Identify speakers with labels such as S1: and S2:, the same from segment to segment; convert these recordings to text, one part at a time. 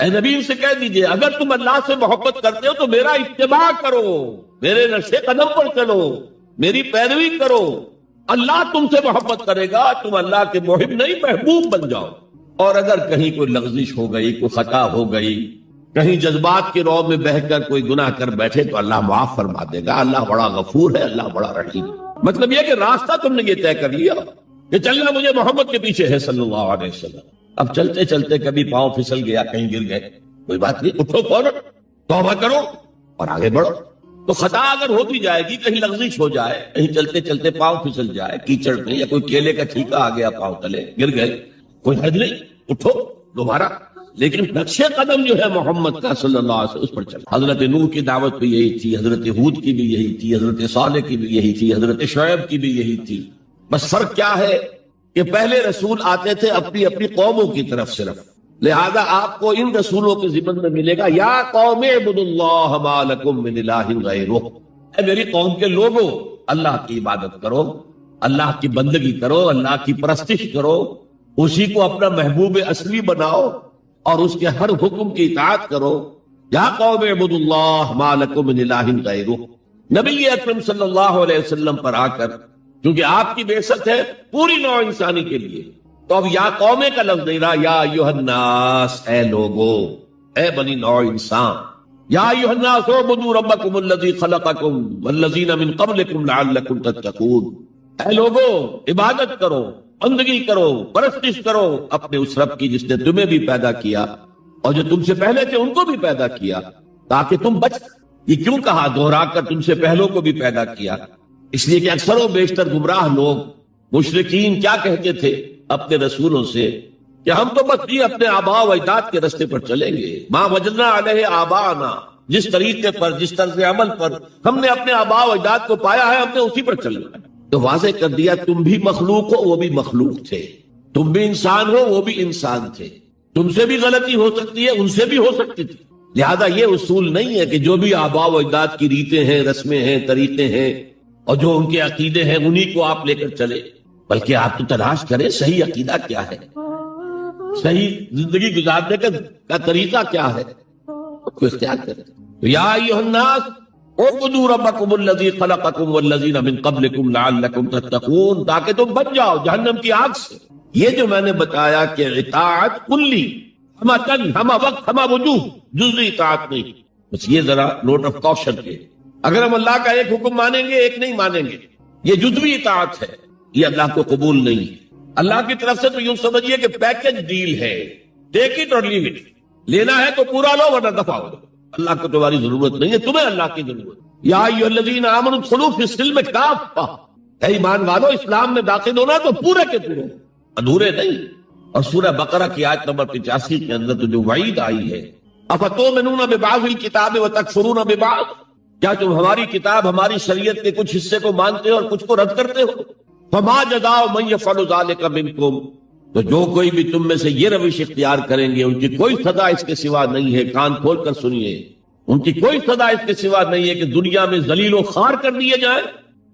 S1: اے نبی ان سے کہہ دیجئے اگر تم اللہ سے محبت کرتے ہو تو میرا اتباع کرو، میرے نقش قدم پر چلو، میری پیروی کرو، اللہ تم سے محبت کرے گا، تم اللہ کے محب نہیں محبوب بن جاؤ۔ اور اگر کہیں کوئی لغزش ہو گئی، کوئی خطا ہو گئی، کہیں جذبات کے رو میں بہ کر کوئی گناہ کر بیٹھے تو اللہ معاف فرما دے گا، اللہ بڑا غفور ہے، اللہ بڑا رحیم۔ مطلب یہ کہ راستہ تم نے یہ طے کر لیا کہ چلنا مجھے محمد کے پیچھے ہے صلی اللہ علیہ وسلم، اب چلتے چلتے کبھی پاؤں پھسل گیا، کہیں گر گئے، کوئی بات نہیں، اٹھو فوراً توبہ کرو اور آگے بڑھو۔ تو خطا اگر ہوتی جائے گی، کہیں لغزش ہو جائے، کہیں چلتے چلتے پاؤں پھسل جائے کیچڑ میں، یا کوئی کیلے کا چھیکا آ گیا پاؤں تلے، گر گئے، کوئی حرج نہیں، اٹھو دوبارہ، لیکن نقش قدم جو ہے محمد کا صلی اللہ علیہ وسلم اس پر چلا۔ حضرت نوح کی دعوت بھی یہی تھی، حضرت ہود کی بھی یہی تھی، حضرت صالح کی بھی یہی تھی، حضرت شعیب کی بھی یہی تھی۔ بس فرق کیا ہے کہ پہلے رسول آتے تھے اپنی اپنی قوموں کی طرف صرف، لہذا آپ کو ان رسولوں کے ذمن میں ملے گا یا قوم اعبدوا اللہ ما لکم من الہ غیرہ، اے میری قوم کے لوگوں اللہ کی عبادت کرو، اللہ کی بندگی کرو، اللہ کی پرستش کرو، اسی کو اپنا محبوب اصلی بناؤ اور اس کے ہر حکم کی اطاعت کرو۔ یا قوم اعبدوا اللہ ما لکم من الہ غیرہ۔ نبی اکرم صلی اللہ علیہ وسلم پر آ کر، کیونکہ آپ کی بعثت ہے پوری نوع انسانی کے لیے، تو اب یا قومے کا لفظ نہیں رہا، یا ایھا الناس، اے لوگو، اے بنی نوع انسان، یا ایھا الناس اعبدوا ربکم الذی خلقکم والذین من قبلکم لعلکم تتقون، اے لوگو عبادت کرو، بندگی کرو، پرستش کرو اپنے اس رب کی جس نے تمہیں بھی پیدا کیا اور جو تم سے پہلے تھے ان کو بھی پیدا کیا تاکہ تم بچ۔ یہ کیوں کہا دوہرا کر تم سے پہلوں کو بھی پیدا کیا؟ اس لیے کہ اکثر و بیشتر گمراہ لوگ مشرکین کیا کہتے تھے اپنے رسولوں سے کہ ہم تو بس یہ اپنے آباء و اجداد کے رستے پر چلیں گے، ما وجدنا علیہ آباءنا، جس طریقے پر، جس طرز عمل پر ہم نے اپنے آباء و اجداد کو پایا ہے ہم نے اسی پر چلنا ہے۔ تو واضح کر دیا تم بھی مخلوق ہو، وہ بھی مخلوق تھے، تم بھی انسان ہو، وہ بھی انسان تھے، تم سے بھی غلطی ہو سکتی ہے، ان سے بھی ہو سکتی تھی، لہذا یہ اصول نہیں ہے کہ جو بھی آباء و اجداد کی ریتیں ہیں، رسمیں ہیں، طریقے ہیں اور جو ان کے عقیدے ہیں انہی کو آپ لے کر چلے، بلکہ آپ تو تلاش کریں صحیح عقیدہ کیا ہے، صحیح زندگی گزارنے کا طریقہ کیا ہے، اس کو اختیار کریں۔ تو یا ایھا الناس اعبدوا ربکم الذی خلقکم والذین من قبلکم لعلکم تتقون، تاکہ تم بچ جاؤ جہنم کی آگ سے۔ یہ جو میں نے بتایا کہ اطاعت کلی، ہمہ تن، ہمہ وقت، ہمہ وجوہ، جزوی اطاعت نہیں، بس یہ ذرا نوٹ آف کوشن ہے۔ اگر ہم اللہ کا ایک حکم مانیں گے ایک نہیں مانیں گے، یہ جزوی اطاعت ہے، یہ اللہ کو قبول نہیں ہے۔ اللہ کی طرف سے تو یوں سمجھیے کہ پیکج ڈیل ہے، ٹیک اٹ اور لیو اٹ، لینا ہے تو پورا لو ورنہ دفع ہو۔ اللہ کو تمہاری ضرورت نہیں ہے، تمہیں اللہ کی ضرورت۔ یا ایھا الذین آمنوا ادخلوا فی السلم کافہ، اے ایمان والو اسلام میں داخل ہونا تو پورے کے پورے، ادھورے نہیں۔ اور سورہ بقرہ کی آیت نمبر 85 کے اندر تو جو وعید آئی ہے، افتؤمنون ببعض الکتاب وتکفرون ببعض، کیا تم ہماری کتاب، ہماری شریعت کے کچھ حصے کو مانتے ہو اور کچھ کو رد کرتے ہو؟ فما جزاء من یفعل ذلک منکم، تو جو کوئی بھی تم میں سے یہ روش اختیار کریں گے ان کی کوئی سزا اس کے سوا نہیں ہے، کان کھول کر سنیے، ان کی کوئی سزا اس کے سوا نہیں ہے کہ دنیا میں ذلیل و خوار کر دیے جائیں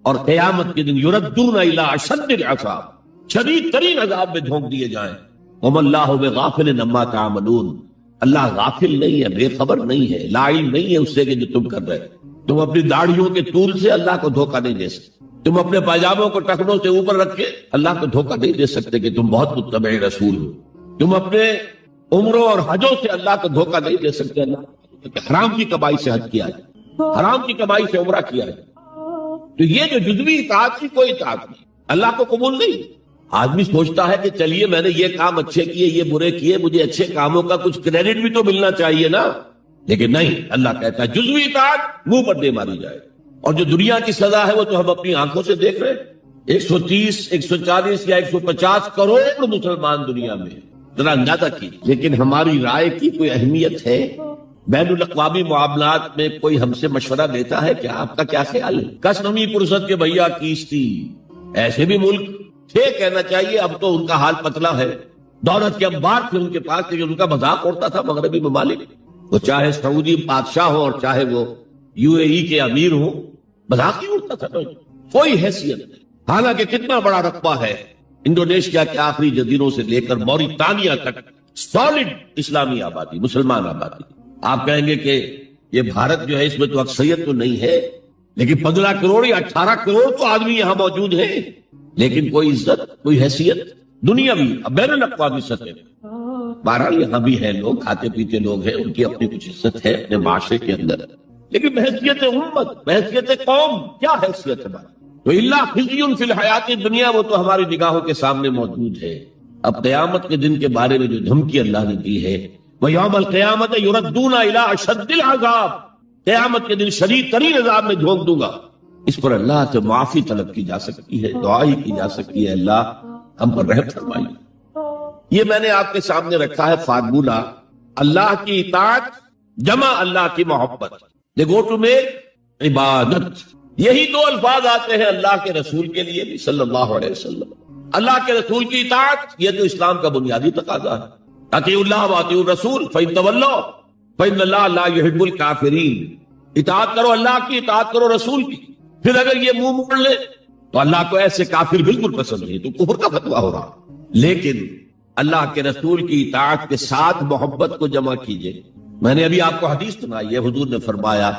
S1: اور قیامت کے دن یردون الی اشد العذاب، شدید ترین عذاب میں جھونک دیے جائیں۔ وما اللہ بغافل عما تعملون، اللہ غافل نہیں ہے، بے خبر نہیں ہے، لا علم نہیں ہے اس سے کہ جو تم کر رہے۔ تم اپنی داڑھیوں کے طول سے اللہ کو دھوکہ نہیں دے سکتے، تم اپنے پاجاموں کو ٹخنوں سے اوپر رکھ کے اللہ کو دھوکہ نہیں دے سکتے کہ تم بہت متبع رسول ہو، تم اپنے عمروں اور حجوں سے اللہ کو دھوکہ نہیں دے سکتے۔ اللہ حرام کی کمائی سے حج کیا ہے، حرام کی کمائی سے عمرہ کیا ہے، تو یہ جو جزوی اطاعت کی کوئی اطاعت نہیں، اللہ کو قبول نہیں۔ آدمی سوچتا ہے کہ چلیے میں نے یہ کام اچھے کیے، یہ برے کیے، مجھے اچھے کاموں کا کچھ کریڈٹ بھی تو ملنا چاہیے نا، لیکن نہیں، اللہ کہتا ہے جزوی اطاعت منہ پر دے ماری جائے۔ اور جو دنیا کی سزا ہے وہ تو ہم اپنی آنکھوں سے دیکھ رہے ہیں، 130، 140 یا 150 کروڑ مسلمان دنیا میں، ذرا اندازہ کی۔ لیکن ہماری رائے کی کوئی اہمیت ہے؟ بین الاقوامی معاملات میں کوئی ہم سے مشورہ دیتا ہے کہ آپ کا کیا خیال ہے؟ کس نمی پرست کے بھیا کیستی، ایسے بھی ملک تھے کہنا چاہیے، اب تو ان کا حال پتلا ہے، دولت کے انبار تھے ان کے پاس، لیکن ان کا مذاق اڑتا تھا مغربی ممالک، وہ چاہے سعودی بادشاہ ہو اور چاہے وہ UAE کے امیر ہو، مذاق ہی اڑتا تھا، کوئی حیثیت نہیں۔ حالانکہ کتنا بڑا رقبہ ہے انڈونیشیا کے آخری جزیروں سے لے کر موریتانیہ تک، سالڈ اسلامی آبادی، مسلمان آبادی. آپ کہیں گے کہ یہ بھارت جو ہے اس میں تو اکثریت تو نہیں ہے، لیکن 15 کروڑ یا 18 کروڑ تو آدمی یہاں موجود ہیں، لیکن کوئی عزت، کوئی حیثیت دنیا بھی بین الاقوامی سطح. بہرحال یہاں بھی ہے لوگ، کھاتے پیتے لوگ ہیں، ان کی اپنی کچھ عزت ہے اپنے معاشرے کے اندر، لیکن بحیثیت امت، بحیثیت قوم کیا حیثیت ہے؟ تو اللہ خزی فی الحیات دنیا، وہ تو ہماری نگاہوں کے سامنے موجود ہے. اب قیامت کے دن کے بارے میں جو دھمکی اللہ نے دی ہے، وَيَوْمَ الْقِيَامَةِ يُرَدُّونَ إِلَىٰ أَشَدِّ الْعَذَابِ، قیامت کے دن شدید ترین عذاب میں جھونک دوں گا. اس پر اللہ سے معافی طلب کی جا سکتی ہے، دعا ہی کی جا سکتی ہے، اللہ ہم پر رحم فرمائیے. یہ میں نے آپ کے سامنے رکھا ہے فارمولہ، اللہ کی اطاعت جمع اللہ کی محبت. دے گو ٹو میک عبادت. یہی دو الفاظ آتے ہیں اللہ کے رسول کے لیے بھی صلی اللہ علیہ وسلم. اللہ کے رسول کی اطاعت یہ تو اسلام کا بنیادی تقاضا ہے. اطیعوا اللہ واطیعوا الرسول فإن تولوا فإن اللہ لا يحب الکافرین. اطاعت کرو اللہ کی، اطاعت کرو رسول کی. پھر اگر یہ منہ موڑ لے تو اللہ کو ایسے کافر بالکل پسند نہیں، تو کفر کا فتویٰ ہو رہا. لیکن اللہ کے رسول کی اطاعت کے ساتھ محبت کو جمع کیجئے. میں نے ابھی آپ کو حدیث سنائی ہے، حضور نے فرمایا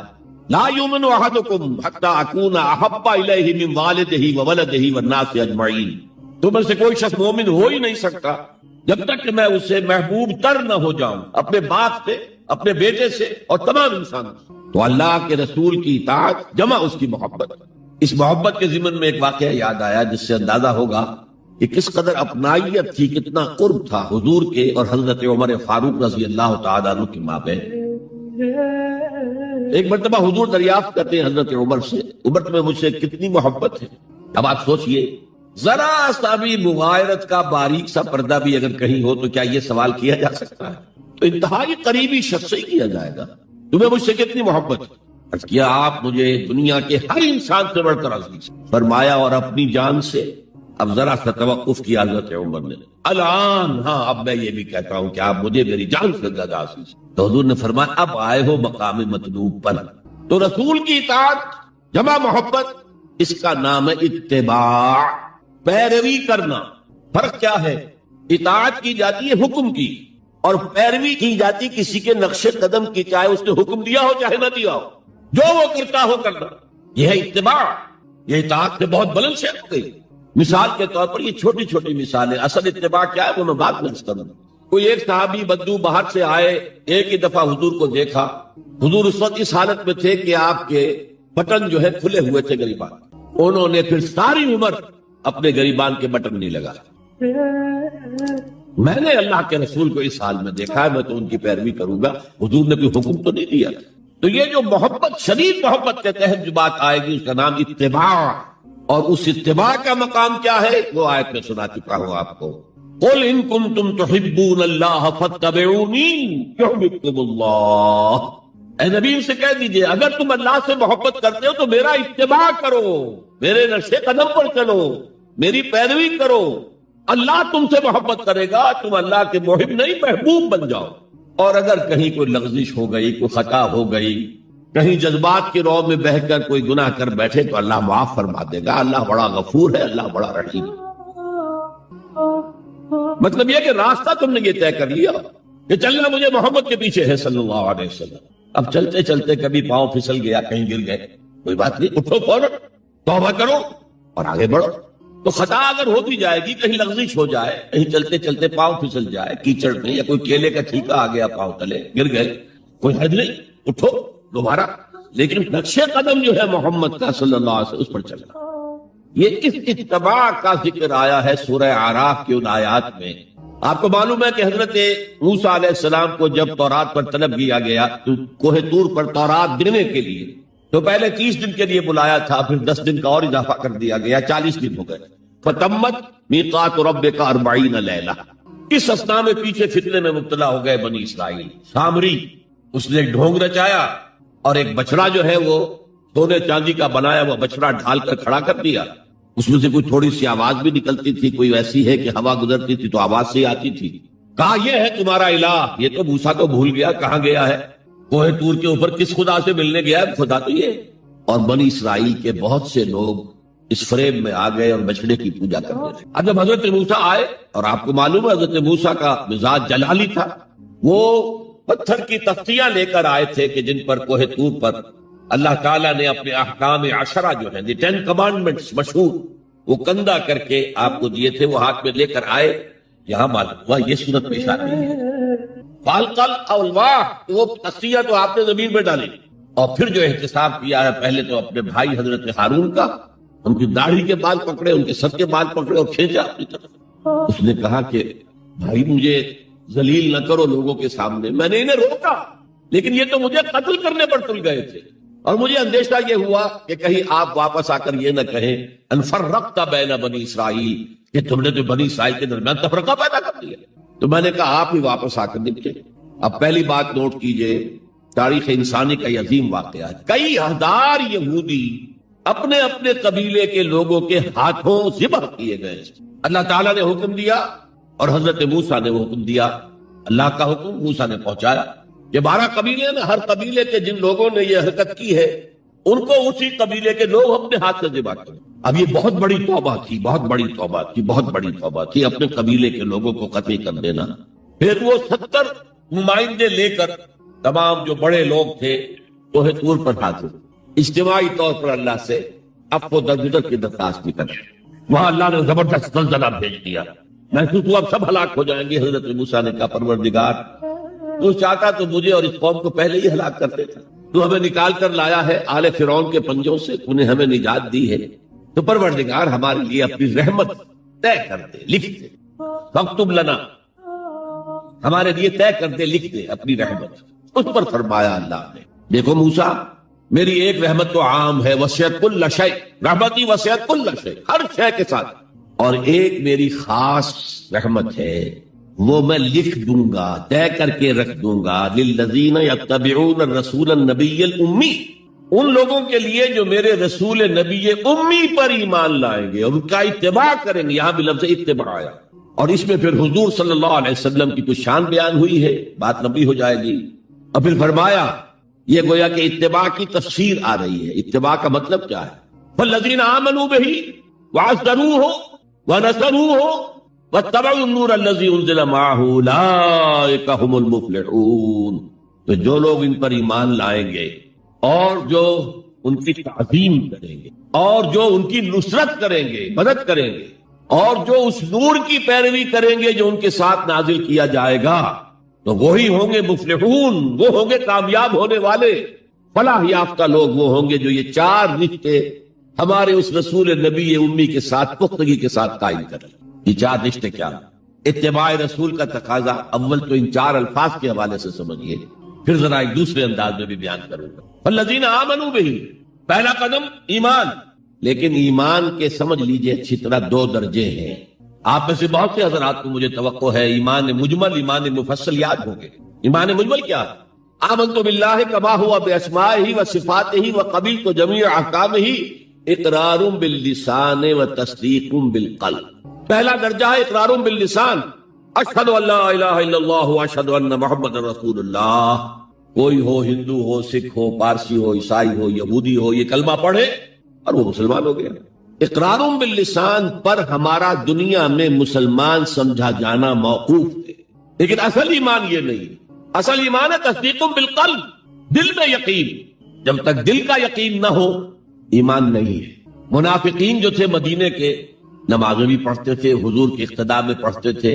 S1: لا یؤمن احدکم حتی اکون احب الیہ من والدہ وولدہ والناس اجمعین. تم میں سے کوئی شخص مومن ہو ہی نہیں سکتا جب تک کہ میں اسے محبوب تر نہ ہو جاؤں، اپنے باپ سے، اپنے بیٹے سے اور تمام انسانوں سے. تو اللہ کے رسول کی اطاعت جمع اس کی محبت. اس محبت کے ضمن میں ایک واقعہ یاد آیا جس سے اندازہ ہوگا کہ کس قدر اپنائیت تھی، کتنا قرب تھا حضور کے اور حضرت عمر فاروق رضی اللہ تعالیٰ عنہ کے مابین. ایک مرتبہ حضور دریافت کرتے ہیں حضرت عمر سے، عمر تمہیں مجھ سے کتنی محبت ہے؟ اب آپ سوچئے، ذرا سا بھی مغایرت کا باریک سا پردہ بھی اگر کہیں ہو تو کیا یہ سوال کیا جا سکتا ہے؟ تو انتہائی قریبی شخص سے ہی کیا جائے گا، تمہیں مجھ سے کتنی محبت ہے؟ عرض کیا آپ مجھے دنیا کے ہر انسان سے بڑھ کر عزیز. فرمایا اور اپنی جان سے. اب ذرا سا توقف کیا حضرت عمر نے، الان ہاں اب میں یہ بھی کہتا ہوں کہ آپ مجھے میری جان سے زیادہ عزیز. تو حضور نے فرمایا اب آئے ہو مقام مطلوب پر. تو رسول کی اطاعت جمع محبت، اس کا نام ہے اتباع، پیروی کرنا. فرق کیا ہے؟ اطاعت کی جاتی ہے حکم کی، اور پیروی کی جاتی کسی کے نقش قدم کی، چاہے اس نے حکم دیا ہو چاہے نہ دیا ہو، جو وہ کرتا ہو کرنا. یہ ہے اتباع. یہ اطاعت سے بہت بلند شے ہو گئی. مثال کے طور پر یہ چھوٹی چھوٹی مثالیں، اصل اتباع کیا ہے وہ میں بات میں کروں. کوئی ایک صحابی بدو باہر سے آئے، ایک ہی دفعہ حضور کو دیکھا. حضور اس وقت اس حالت میں تھے کہ آپ کے بٹن جو ہے کھلے ہوئے تھے گریبان. انہوں نے پھر ساری عمر اپنے گریبان کے بٹن نہیں لگا. میں نے اللہ کے رسول کو اس حال میں دیکھا ہے، میں تو ان کی پیروی کروں گا. حضور نے کوئی حکم تو نہیں دیا. تو یہ جو محبت، شدید محبت کے تحت جو بات آئے گی اس کا نام اتباع. اور اس اتباع کا مقام کیا ہے وہ آیت میں سنا چکا ہوں آپ کو. قل ان کنتم تحبون اللہ فاتبعونی یحببکم اللہ. اے نبی سے کہہ دیجئے اگر تم اللہ سے محبت کرتے ہو تو میرا اتباع کرو، میرے نقش قدم پر چلو، میری پیروی کرو. اللہ تم سے محبت کرے گا، تم اللہ کے محب نہیں محبوب بن جاؤ. اور اگر کہیں کوئی لغزش ہو گئی، کوئی خطا ہو گئی، کہیں جذبات کی رو میں بہ کر کوئی گناہ کر بیٹھے تو اللہ معاف فرما دے گا. اللہ بڑا غفور ہے، اللہ بڑا رحیم. مطلب یہ کہ راستہ تم نے یہ طے کر لیا کہ چلنا مجھے محمد کے پیچھے ہے صلی اللہ علیہ وسلم. اب چلتے چلتے کبھی پاؤں پھسل گیا، کہیں گر گئے، کوئی بات نہیں، اٹھو فوراً توبہ کرو اور آگے بڑھو. تو خطا اگر ہوتی جائے گی، کہیں لغزش ہو جائے، کہیں چلتے چلتے پاؤں پھسل جائے کیچڑ میں، یا کوئی کیلے کا چھیکا آ گیا پاؤں تلے، گر گئے، کوئی حد نہیں، اٹھو دوبارہ. لیکن نقش قدم جو ہے محمد کا صلی اللہ علیہ وسلم اس پر چلنا. یہ اس اتباع کا ذکر آیا ہے سورہ اعراف کی ان آیات میں. آپ کو معلوم ہے کہ حضرت موسیٰ علیہ السلام کو جب تورات پر طلب کیا گیا تو کوہ طور پر تورات دینے کے لیے، تو پہلے 30 دن کے لیے بلایا تھا، پھر 10 دن کا اور اضافہ کر دیا گیا، 40 دن ہو گئے. فتمت میقات ربک 40 لیلہ. اس اسنا میں پیچھے فتنے میں مبتلا ہو گئے بنی اسرائیل. سامری اس نے ڈھونگ رچایا اور ایک بچڑا جو ہے وہ سونے چاندی کا بنایا ہوا بچڑا ڈھال کر کھڑا کر دیا. اس میں سے کوئی تھوڑی سی آواز بھی نکلتی تھی، کوئی ایسی ہے کہ ہوا گزرتی تھی تو آواز سے آتی تھی. کہا یہ ہے تمہارا الہ. یہ تو موسیٰ تو بھول گیا کہاں گیا ہے، کوہ طور کے اوپر کس خدا سے ملنے گیا ہے، خدا تو یہ. اور بنی اسرائیل کے بہت سے لوگ اس فریب میں آ گئے اور بچڑے کی پوجا کرنے لگے۔ اب جب حضرت موسیٰ آئے، اور آپ کو معلوم ہے حضرت موسیٰ کا مزاج جلالی تھا، وہ پتھر کی تختیاں لے کر آئے تھے کہ جن پر کوہ طور پر اللہ تعالیٰ نے اپنے احکام عشرہ جو ہیں، دی 10 commandments مشہور، وہ کندہ کر کے آپ کو دیے تھے، وہ ہاتھ میں لے کر آئے۔ یہاں معلوم ہوا یہ صورت پیش آتی ہے، فالقل الواح، وہ تختیاں تو آپ نے زمین میں ڈالی، اور پھر جو احتساب کیا ہے، پہلے تو اپنے بھائی حضرت ہارون کا، ان کی داڑھی کے بال پکڑے، ان کے سر کے بال پکڑے اور کھینچا اپنی طرف۔ اس نے کہا کہ بھائی مجھے ذلیل نہ کرو لوگوں کے سامنے، میں نے انہیں روکا لیکن یہ تو مجھے قتل کرنے پر تل گئے تھے، اور مجھے اندیشہ یہ ہوا کہ کہیں آپ واپس آ کر یہ نہ کہیں ان فرقت بین بنی اسرائیل، کہ تم نے تو بنی اسرائیل کے درمیان تفرقہ پیدا کر دیا۔ تو میں نے کہا آپ ہی واپس آ کر نکلے۔ اب پہلی بات نوٹ کیجئے، تاریخ انسانی کا یہ عظیم واقعہ ہے، کئی ہزار یہودی اپنے اپنے قبیلے کے لوگوں کے ہاتھوں ذبح کیے گئے۔ اللہ تعالیٰ نے حکم دیا اور حضرت موسیٰ نے وہ حکم دیا، اللہ کا حکم موسیٰ نے پہنچایا کہ 12 قبیلے ہیں، ہر قبیلے کے جن لوگوں نے یہ حرکت کی ہے ان کو اسی قبیلے کے لوگ اپنے ہاتھ سے ذبح کریں۔ اب یہ بہت بڑی توبہ تھی، بہت بڑی توبہ تھی، بہت بڑی توبہ تھی، اپنے قبیلے کے لوگوں کو قتل کر دینا۔ پھر وہ 70 نمائندے لے کر تمام جو بڑے لوگ تھے کوہ طور پر حاضر، اجتماعی طور پر اللہ سے عفو درگزر کی درخواست بھی کر، وہاں اللہ نے زبردست زلزلہ بھیج دیا، محسوس ہوا اب سب ہلاک ہو جائیں گے۔ حضرت موسیٰ نے کہا پروردگار تو چاہتا تو مجھے اور اس قوم کو پہلے ہی ہلاک کر دیتا، تو ہمیں نکال کر لایا ہے آل فرعون کے پنجوں سے، انہیں ہمیں نجات دی ہے، تو پروردگار ہمارے لیے اپنی رحمت طے کر دے، لکھ دے، فاکتب لنا، ہمارے لیے طے کر دے، لکھ دے اپنی رحمت۔ اس پر فرمایا اللہ نے دیکھو موسیٰ، میری ایک رحمت تو عام ہے، وسعت کل شیء، رحمتی وسعت کل شیء، ہر شے کے ساتھ، اور ایک میری خاص رحمت ہے، وہ میں لکھ دوں گا، طے کر کے رکھ دوں گا، للذین یتبعون الرسول النبی الامی، ان لوگوں کے لیے جو میرے رسول نبی امی پر ایمان لائیں گے اور ان کا اتباع کریں گے۔ یہاں بھی لفظ اتباع آیا، اور اس میں پھر حضور صلی اللہ علیہ وسلم کی کچھ شان بیان ہوئی ہے، بات لمبی ہو جائے گی۔ اور پھر فرمایا یہ گویا کہ اتباع کی تفسیر آ رہی ہے، اتباع کا مطلب کیا ہے؟ فالذین آمنوا بہ وعزروہ ونصروہ واتبعوا النور الذی انزل معہ اولئک هم المفلحون، تو جو لوگ ان پر ایمان لائیں گے اور جو ان کی تعظیم کریں گے اور جو ان کی نصرت کریں گے، مدد کریں گے، اور جو اس نور کی پیروی کریں گے جو ان کے ساتھ نازل کیا جائے گا، تو وہی ہوں گے مفلحون، وہ ہوں گے کامیاب ہونے والے، فلاح یافتہ لوگ وہ ہوں گے جو یہ 4 رشتے ہمارے اس رسول نبی امی کے ساتھ پختگی کے ساتھ قائم کریں۔ یہ 4 رشتے کیا؟ اتباع رسول کا تقاضا اول تو ان 4 الفاظ کے حوالے سے سمجھیے، پھر ذرا ایک دوسرے انداز میں بھی بیان کروں گا۔ فالذین آمنوا بہ، پہلا قدم ایمان، لیکن ایمان کے سمجھ لیجئے اچھی طرح 2 درجے ہیں۔ آپ میں سے بہت سے حضرات کو مجھے توقع ہے ایمان مجمل، ایمان مفصل یاد ہوں گے۔ ایمان مجمل کیا؟ آمنت باللہ کما ہوا باسمائہ وصفاتہ وقبلت جمیع احکامہ، اقرار باللسان وتصدیق بالقلب۔ پہلا درجہ ہے اقرار باللسان، اشہد ان لا الہ الا اللہ واشہد ان محمد رسول اللہ۔ کوئی ہو، ہندو ہو، سکھ ہو، پارسی ہو، عیسائی ہو، یہودی ہو، یہ کلمہ پڑھے اور وہ مسلمان ہو گیا۔ اقرار باللسان پر ہمارا دنیا میں مسلمان سمجھا جانا موقوف ہے، لیکن اصل ایمان یہ نہیں، اصل ایمان ہے تصدیق بالقلب، دل میں یقین۔ جب تک دل کا یقین نہ ہو ایمان نہیں ہے۔ منافقین جو تھے مدینے کے، نمازیں بھی پڑھتے تھے، حضور کے اقتداء میں پڑھتے تھے،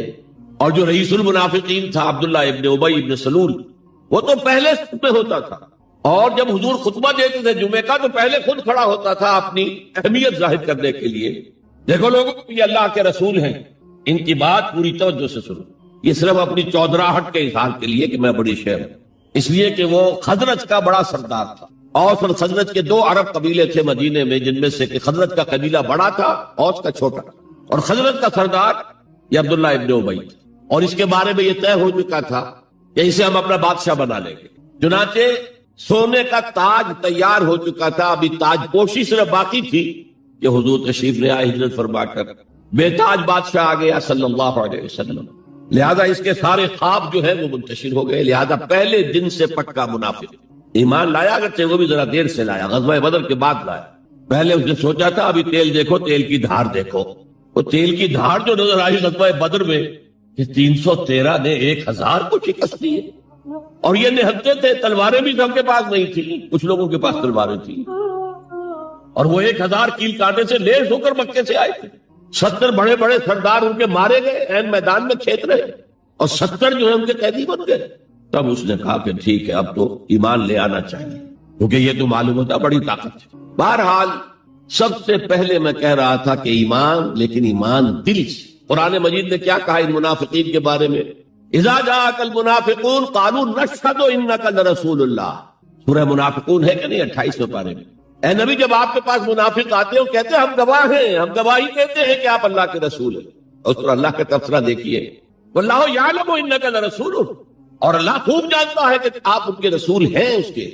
S1: اور جو رئیس المنافقین تھا عبداللہ ابن ابی ابن سلول، وہ تو پہلے میں ہوتا تھا، اور جب حضور خطبہ دیتے تھے جمعے کا تو پہلے خود کھڑا ہوتا تھا اپنی اہمیت ظاہر کرنے کے لیے۔ دیکھو لوگوں، یہ اللہ کے رسول ہیں، ان کی بات پوری توجہ سے سنو، یہ صرف اپنی چودراہٹ کے اظہار کے لیے کہ میں بڑی شہر ہوں، اس لیے کہ وہ خزرج کا بڑا سردار تھا۔ اوس اور خزرج کے 2 عرب قبیلے تھے مدینے میں، جن میں سے کہ خزرج کا قبیلہ بڑا تھا، اوس کا چھوٹا، اور خزرج کا سردار یہ عبداللہ ابن ابی، اور اس کے بارے میں یہ طے ہو چکا تھا کہ اسے ہم اپنا بادشاہ بنا لیں گے۔ چنانچہ سونے کا تاج تیار ہو چکا تھا، ابھی تاج پوشی صرف باقی تھی کہ حضور تشریف لے آئے ہجرت فرما کر، بے تاج بادشاہ آ گیا صلی اللہ علیہ وسلم۔ لہذا اس کے سارے خواب جو ہے وہ منتشر ہو گئے، لہذا پہلے دن سے پکا منافق۔ ایمان لایا، اگرچہ وہ بھی ذرا دیر سے لایا، غزوہ بدر کے بعد لایا، پہلے اس نے سوچا تھا ابھی تیل دیکھو، تیل کی دھار دیکھو. وہ تیل کی دھار جو نظر آئی غزوہ بدر میں کہ 313 نے 1000 کو شکست دی ہے. اور یہ نہتے تھے، تلواریں بھی سب کے پاس نہیں تھی، کچھ لوگوں کے پاس تلواریں تھیں. اور وہ 1000 کیل کانٹے سے لیس ہو کر مکے سے آئے تھے. 70 بڑے بڑے سردار ان کے مارے گئے، عین میدان میں کھیت رہے، اور 70 جو ہے ان کے قیدی بن گئے. تب اس نے کہا کہ ٹھیک ہے اب تو ایمان لے آنا چاہیے، کیونکہ یہ تو معلوم ہوتا بڑی طاقت ہے. بہرحال سب سے پہلے میں کہہ رہا تھا کہ ایمان، لیکن ایمان دل سے. قرآن مجید نے کیا کہا ان منافقین کے بارے میں؟ اذا جاءک المنافقون قالوا نشهد انک لرسول اللہ. سورہ منافقون ہے کہ نہیں 28ویں پارے میں. اے نبی جب آپ کے پاس منافق آتے ہیں کہتے ہیں ہم گواہ ہیں، ہم گواہی دیتے ہیں کہ آپ اللہ کے رسول ہیں. اور سورہ اللہ کا تبصرہ دیکھیے، واللہ یعلم انک لرسول، اور اللہ خوب جانتا ہے کہ آپ ان کے رسول ہیں اس کے.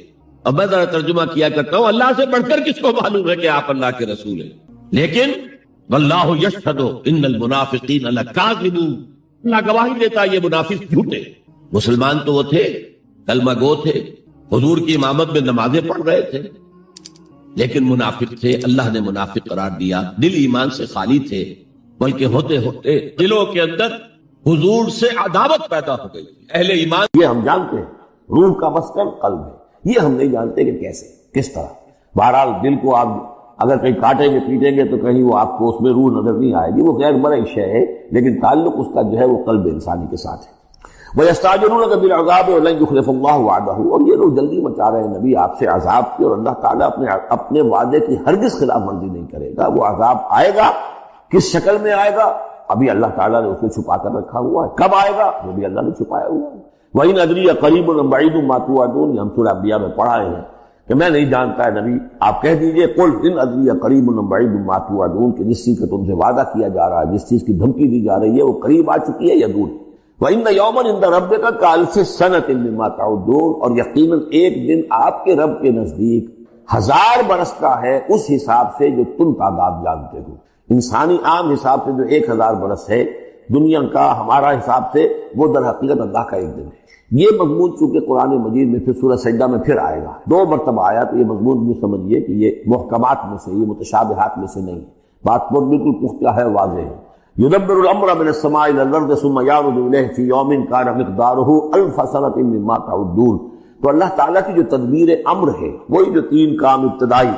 S1: اب میں ذرا ترجمہ کیا کرتا ہوں، اللہ سے بڑھ کر کس کو معلوم ہے کہ آپ اللہ کے رسول ہیں. لیکن واللہ یشہد ان المنافقین لکاذبون، اللہ گواہی دیتا یہ منافق جھوٹے. مسلمان تو وہ تھے، کلمہ گو تھے، حضور کی امامت میں نمازیں پڑھ رہے تھے، لیکن منافق تھے. اللہ نے منافق قرار دیا. دل ایمان سے خالی تھے، بلکہ ہوتے ہوتے دلوں کے اندر حضور سے عداوت پیدا ہو گئی. اہل ایمان
S2: یہ ہم جانتے ہیں روح کا مسکن قلب ہے، یہ ہم نہیں جانتے کہ کیسے کس طرح. بہرحال دل کو آپ اگر کہیں کاٹیں گے پیٹیں گے تو کہیں وہ آپ کو اس میں روح نظر نہیں آئے گی، وہ غیر مرئی شے ہے، لیکن تعلق اس کا جو ہے وہ قلب انسانی کے ساتھ ہے. وَيَسْتَعْجِلُونَكَ بِالْعَذَابِ وَلَن يُخْلِفَ اللَّهُ وَعْدَهُ، اور یہ لوگ جلدی مچا رہے ہیں نبی آپ سے عذاب کی، اور اللہ تعالیٰ اپنے وعدے کی ہرگز خلاف ورزی نہیں کرے گا. وہ عذاب آئے گا، کس شکل میں آئے گا ابھی اللہ تعالیٰ نے اس کو چھپا کر رکھا ہوا ہے. کب آئے گا وہ بھی اللہ نے چھپایا ہوا ہے. وَإِنْ أَدْرِيَ قَرِيبٌ أَمْ بَعِيدٌ مَا تُوعَدُونَ، یہ ہم سورہ انبیاء میں پڑھائے ہیں کہ میں نہیں جانتا ہے نبی آپ کہہ دیجئے قُلْ إِنْ أَدْرِيَ قَرِيبٌ أَمْ بَعِيدٌ مَا تُوعَدُونَ، کہ جس چیز کا تم سے وعدہ کیا جا رہا ہے، جس چیز کی دھمکی دی جا رہی ہے وہ قریب آ چکی ہے یا دور. وَإِنَّ يَوْمًا عِندَ رَبِّكَ كَأَلْفِ سَنَةٍ مِّمَّا تَعُدُّونَ، اور یقیناً ایک دن آپ کے رب کے نزدیک 1000 برس کا ہے اس حساب سے جو تم تعداد جانتے ہو. انسانی عام حساب سے جو 1000 برس ہے، دنیا کا ہمارا حساب سے وہ در حقیقت اللہ کا ایک دن ہے. یہ مضمون چونکہ قرآن مجید میں پھر سورہ سجدہ میں پھر آئے گا، 2 مرتبہ آیا، تو یہ مضمون بھی سمجھیے کہ یہ محکمات میں سے، یہ متشابہات میں سے نہیں. بات پر بالکل پختہ ہے، واضح ہے. يدبر الامر من السماء الى الارض ثم يعرج اليه في يوم كان مقداره 1000 سنة مما تعدون. تو اللہ تعالیٰ کی جو تدبیر امر ہے، وہی جو 3 کام ابتدائی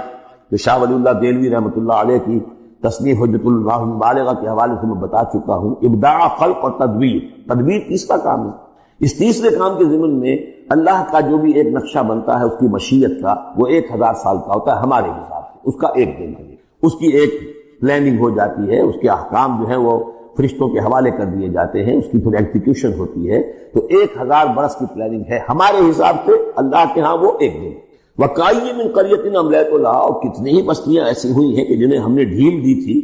S2: جو شاہ ولی اللہ دہلوی رحمۃ اللہ علیہ کی تصنیف حجت اللہ بالغہ کے حوالے سے میں بتا چکا ہوں، ابداع خلق اور تدبیر. تدبیر تیسرا کام ہے. اس تیسرے کام کے ضمن میں اللہ کا جو بھی ایک نقشہ بنتا ہے اس کی مشیت کا، وہ 1000 سال کا ہوتا ہے ہمارے حساب سے. اس کا ایک دن ہے، اس کی ایک پلاننگ ہو جاتی ہے، اس کے احکام جو ہیں وہ فرشتوں کے حوالے کر دیے جاتے ہیں، اس کی پھر ایگزیکیوشن ہوتی ہے. تو 1000 برس کی پلاننگ ہے ہمارے حساب سے، اللہ کے ہاں وہ ایک دن. وَقَائِمٍ مِّن قَرْيَةٍ أَمْلَيْتُ لَهَا، اور کتنی ہی بستیاں ایسی ہوئی ہیں کہ جنہیں ہم نے ڈھیل دی تھی،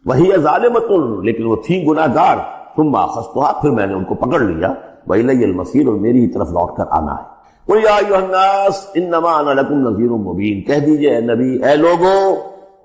S2: وَهِيَ ظَالِمَةٌ، لیکن وہ تھیں گناہ گار، ثُمَّ أَخَذْتُهَا، پھر میں نے ان کو پکڑ لیا، وَإِلَيَّ الْمَصِيرُ، اور میری ہی طرف لوٹ کر آنا ہے. قُلْ يَا أَيُّهَا النَّاسُ إِنَّمَا أَنَا لَكُمْ نَذِيرٌ مُّبِينٌ، کہہ دیجئے اے نبی، اے لوگوں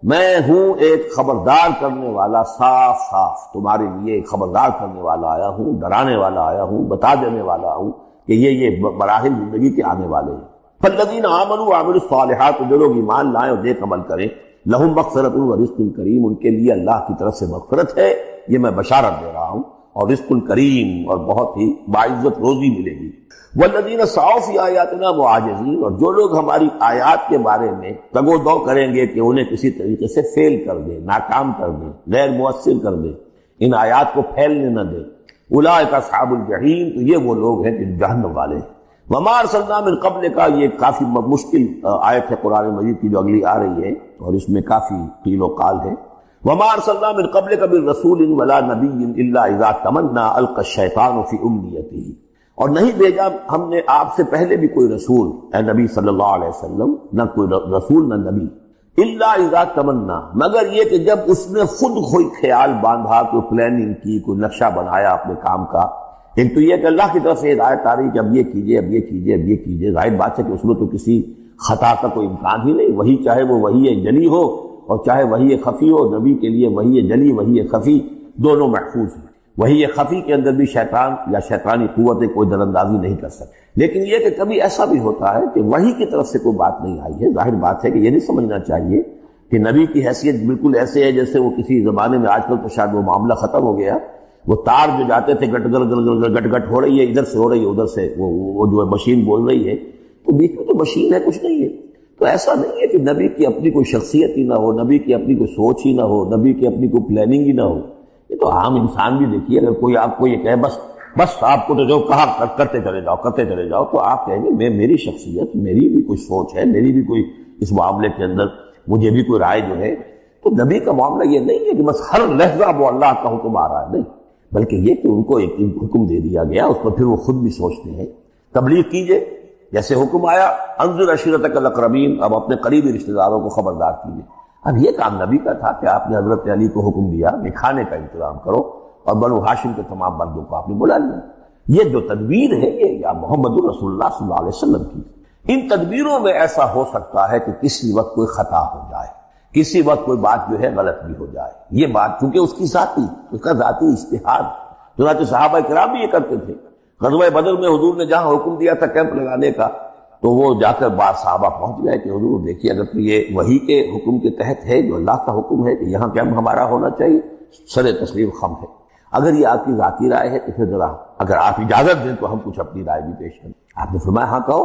S2: میں ہوں ایک خبردار کرنے والا، صاف صاف تمہارے لیے ایک خبردار کرنے والا آیا ہوں، ڈرانے والا آیا ہوں، بتا دینے والا ہوں کہ یہ مراحل زندگی کے آنے والے ہیں. فالذین آمنوا وعملوا الصالحات، جو لوگ ایمان لائیں اور نیک عمل کریں، لہم مغفرۃ ورزق کریم، ان کے لیے اللہ کی طرف سے مغفرت ہے، یہ میں بشارت دے رہا ہوں، اور رزق کریم، اور بہت ہی باعزت روزی ملے گی. والذین سعوا فی آیاتنا معاجزین، اور جو لوگ ہماری آیات کے بارے میں تگ و دو کریں گے کہ انہیں کسی طریقے سے فیل کر دیں، ناکام کر دیں، غیر مؤثر کر دیں، ان آیات کو پھیلنے نہ دیں، اولئک اصحاب الجحیم، تو یہ وہ لوگ ہیں جو جہنم والے ہیں. وما ارسلنا من قبل کا، یہ کافی مشکل آیت ہے قرآن مجید کی جو اگلی آ رہی ہے، اور اس میں کافی قیل و قال ہے. وما ارسلنا من قبلک من رسول ولا نبی الا اذا تمنى القى الشیطان فی امنیتہ، اور نہیں بھیجا ہم نے آپ سے پہلے بھی کوئی رسول، اے نبی صلی اللہ علیہ وسلم، نہ کوئی رسول نہ نبی، الا اذا تمنا، مگر یہ کہ جب اس نے خود کوئی خیال باندھا، کوئی پلاننگ کی، کوئی نقشہ بنایا اپنے کام کا. ایک تو یہ کہ اللہ کی طرف سے ہدایت آ رہی کہ اب یہ کیجئے، اب یہ کیجئے، اب یہ کیجئے. ظاہر بات ہے کہ اس میں تو کسی خطا کا کوئی امکان ہی نہیں، وہی چاہے وہ وحی جلی ہو اور چاہے وحی خفی ہو، نبی کے لیے وحی جلی وحی خفی دونوں محفوظ ہیں. وحی خفی کے اندر بھی شیطان یا شیطانی قوتیں کوئی دراندازی نہیں کر سکتے. لیکن یہ کہ کبھی ایسا بھی ہوتا ہے کہ وحی کی طرف سے کوئی بات نہیں آئی ہے. ظاہر بات ہے کہ یہ نہیں سمجھنا چاہیے کہ نبی کی حیثیت بالکل ایسے ہے جیسے وہ کسی زمانے میں، آج کل تو شاید وہ معاملہ ختم ہو گیا، وہ تار جو جاتے تھے گٹ گٹ گٹ ہو رہی ہے، ادھر سے ہو رہی ہے، ادھر سے وہ جو ہے مشین بول رہی ہے، تو بیچ میں تو مشین ہے، کچھ نہیں ہے۔ تو ایسا نہیں ہے کہ نبی کی اپنی کوئی شخصیت ہی نہ ہو، نبی کی اپنی کوئی سوچ ہی نہ ہو، نبی کی اپنی کوئی پلاننگ ہی نہ ہو۔ یہ تو عام انسان بھی دیکھیے، اگر کوئی آپ کو یہ کہے بس آپ کو تو جو کہا کرتے چلے جاؤ، تو آپ کہیں گے میری شخصیت، میری بھی کوئی سوچ ہے، میری بھی کوئی اس معاملے کے اندر مجھے بھی کوئی رائے جو ہے۔ تو نبی کا معاملہ یہ نہیں ہے کہ بس ہر لحظہ وہ اللہ کا حکم آ رہا ہے، نہیں، بلکہ یہ کہ ان کو ایک حکم دے دیا گیا، اس پر پھر وہ خود بھی سوچتے ہیں۔ تبلیغ کیجئے، جیسے حکم آیا انذر عشیرتک الاقربین، اب اپنے قریبی رشتہ داروں کو خبردار کیجئے۔ اب یہ کام نبی کا تھا کہ آپ نے حضرت علی کو حکم دیا کہ کھانے کا انتظام کرو، اور بنو ہاشم کے تمام مردوں کو آپ نے بلا لیا۔ یہ جو تدبیر ہے یہ یا محمد رسول اللہ صلی اللہ علیہ وسلم کی۔ ان تدبیروں میں ایسا ہو سکتا ہے کہ کسی وقت کوئی خطا ہو جائے، کسی وقت کوئی بات جو ہے غلط بھی ہو جائے، یہ بات چونکہ اس کا ذاتی اجتہاد، چنانچہ صحابہ کرام بھی یہ کرتے تھے۔ غزوہ بدر میں حضور نے جہاں حکم دیا تھا کیمپ لگانے کا، تو وہ جا کر بعض صحابہ پہنچ گئے کہ حضور دیکھیے اگر تو یہ وحی کے حکم کے تحت ہے، جو اللہ کا حکم ہے کہ یہاں کیمپ ہمارا ہونا چاہیے، سر تسلیم خم ہے۔ اگر یہ آپ کی ذاتی رائے ہے تو پھر ذرا اگر آپ اجازت دیں تو ہم کچھ اپنی رائے بھی پیش کریں۔ آپ نے فرمایا ہاں کہو۔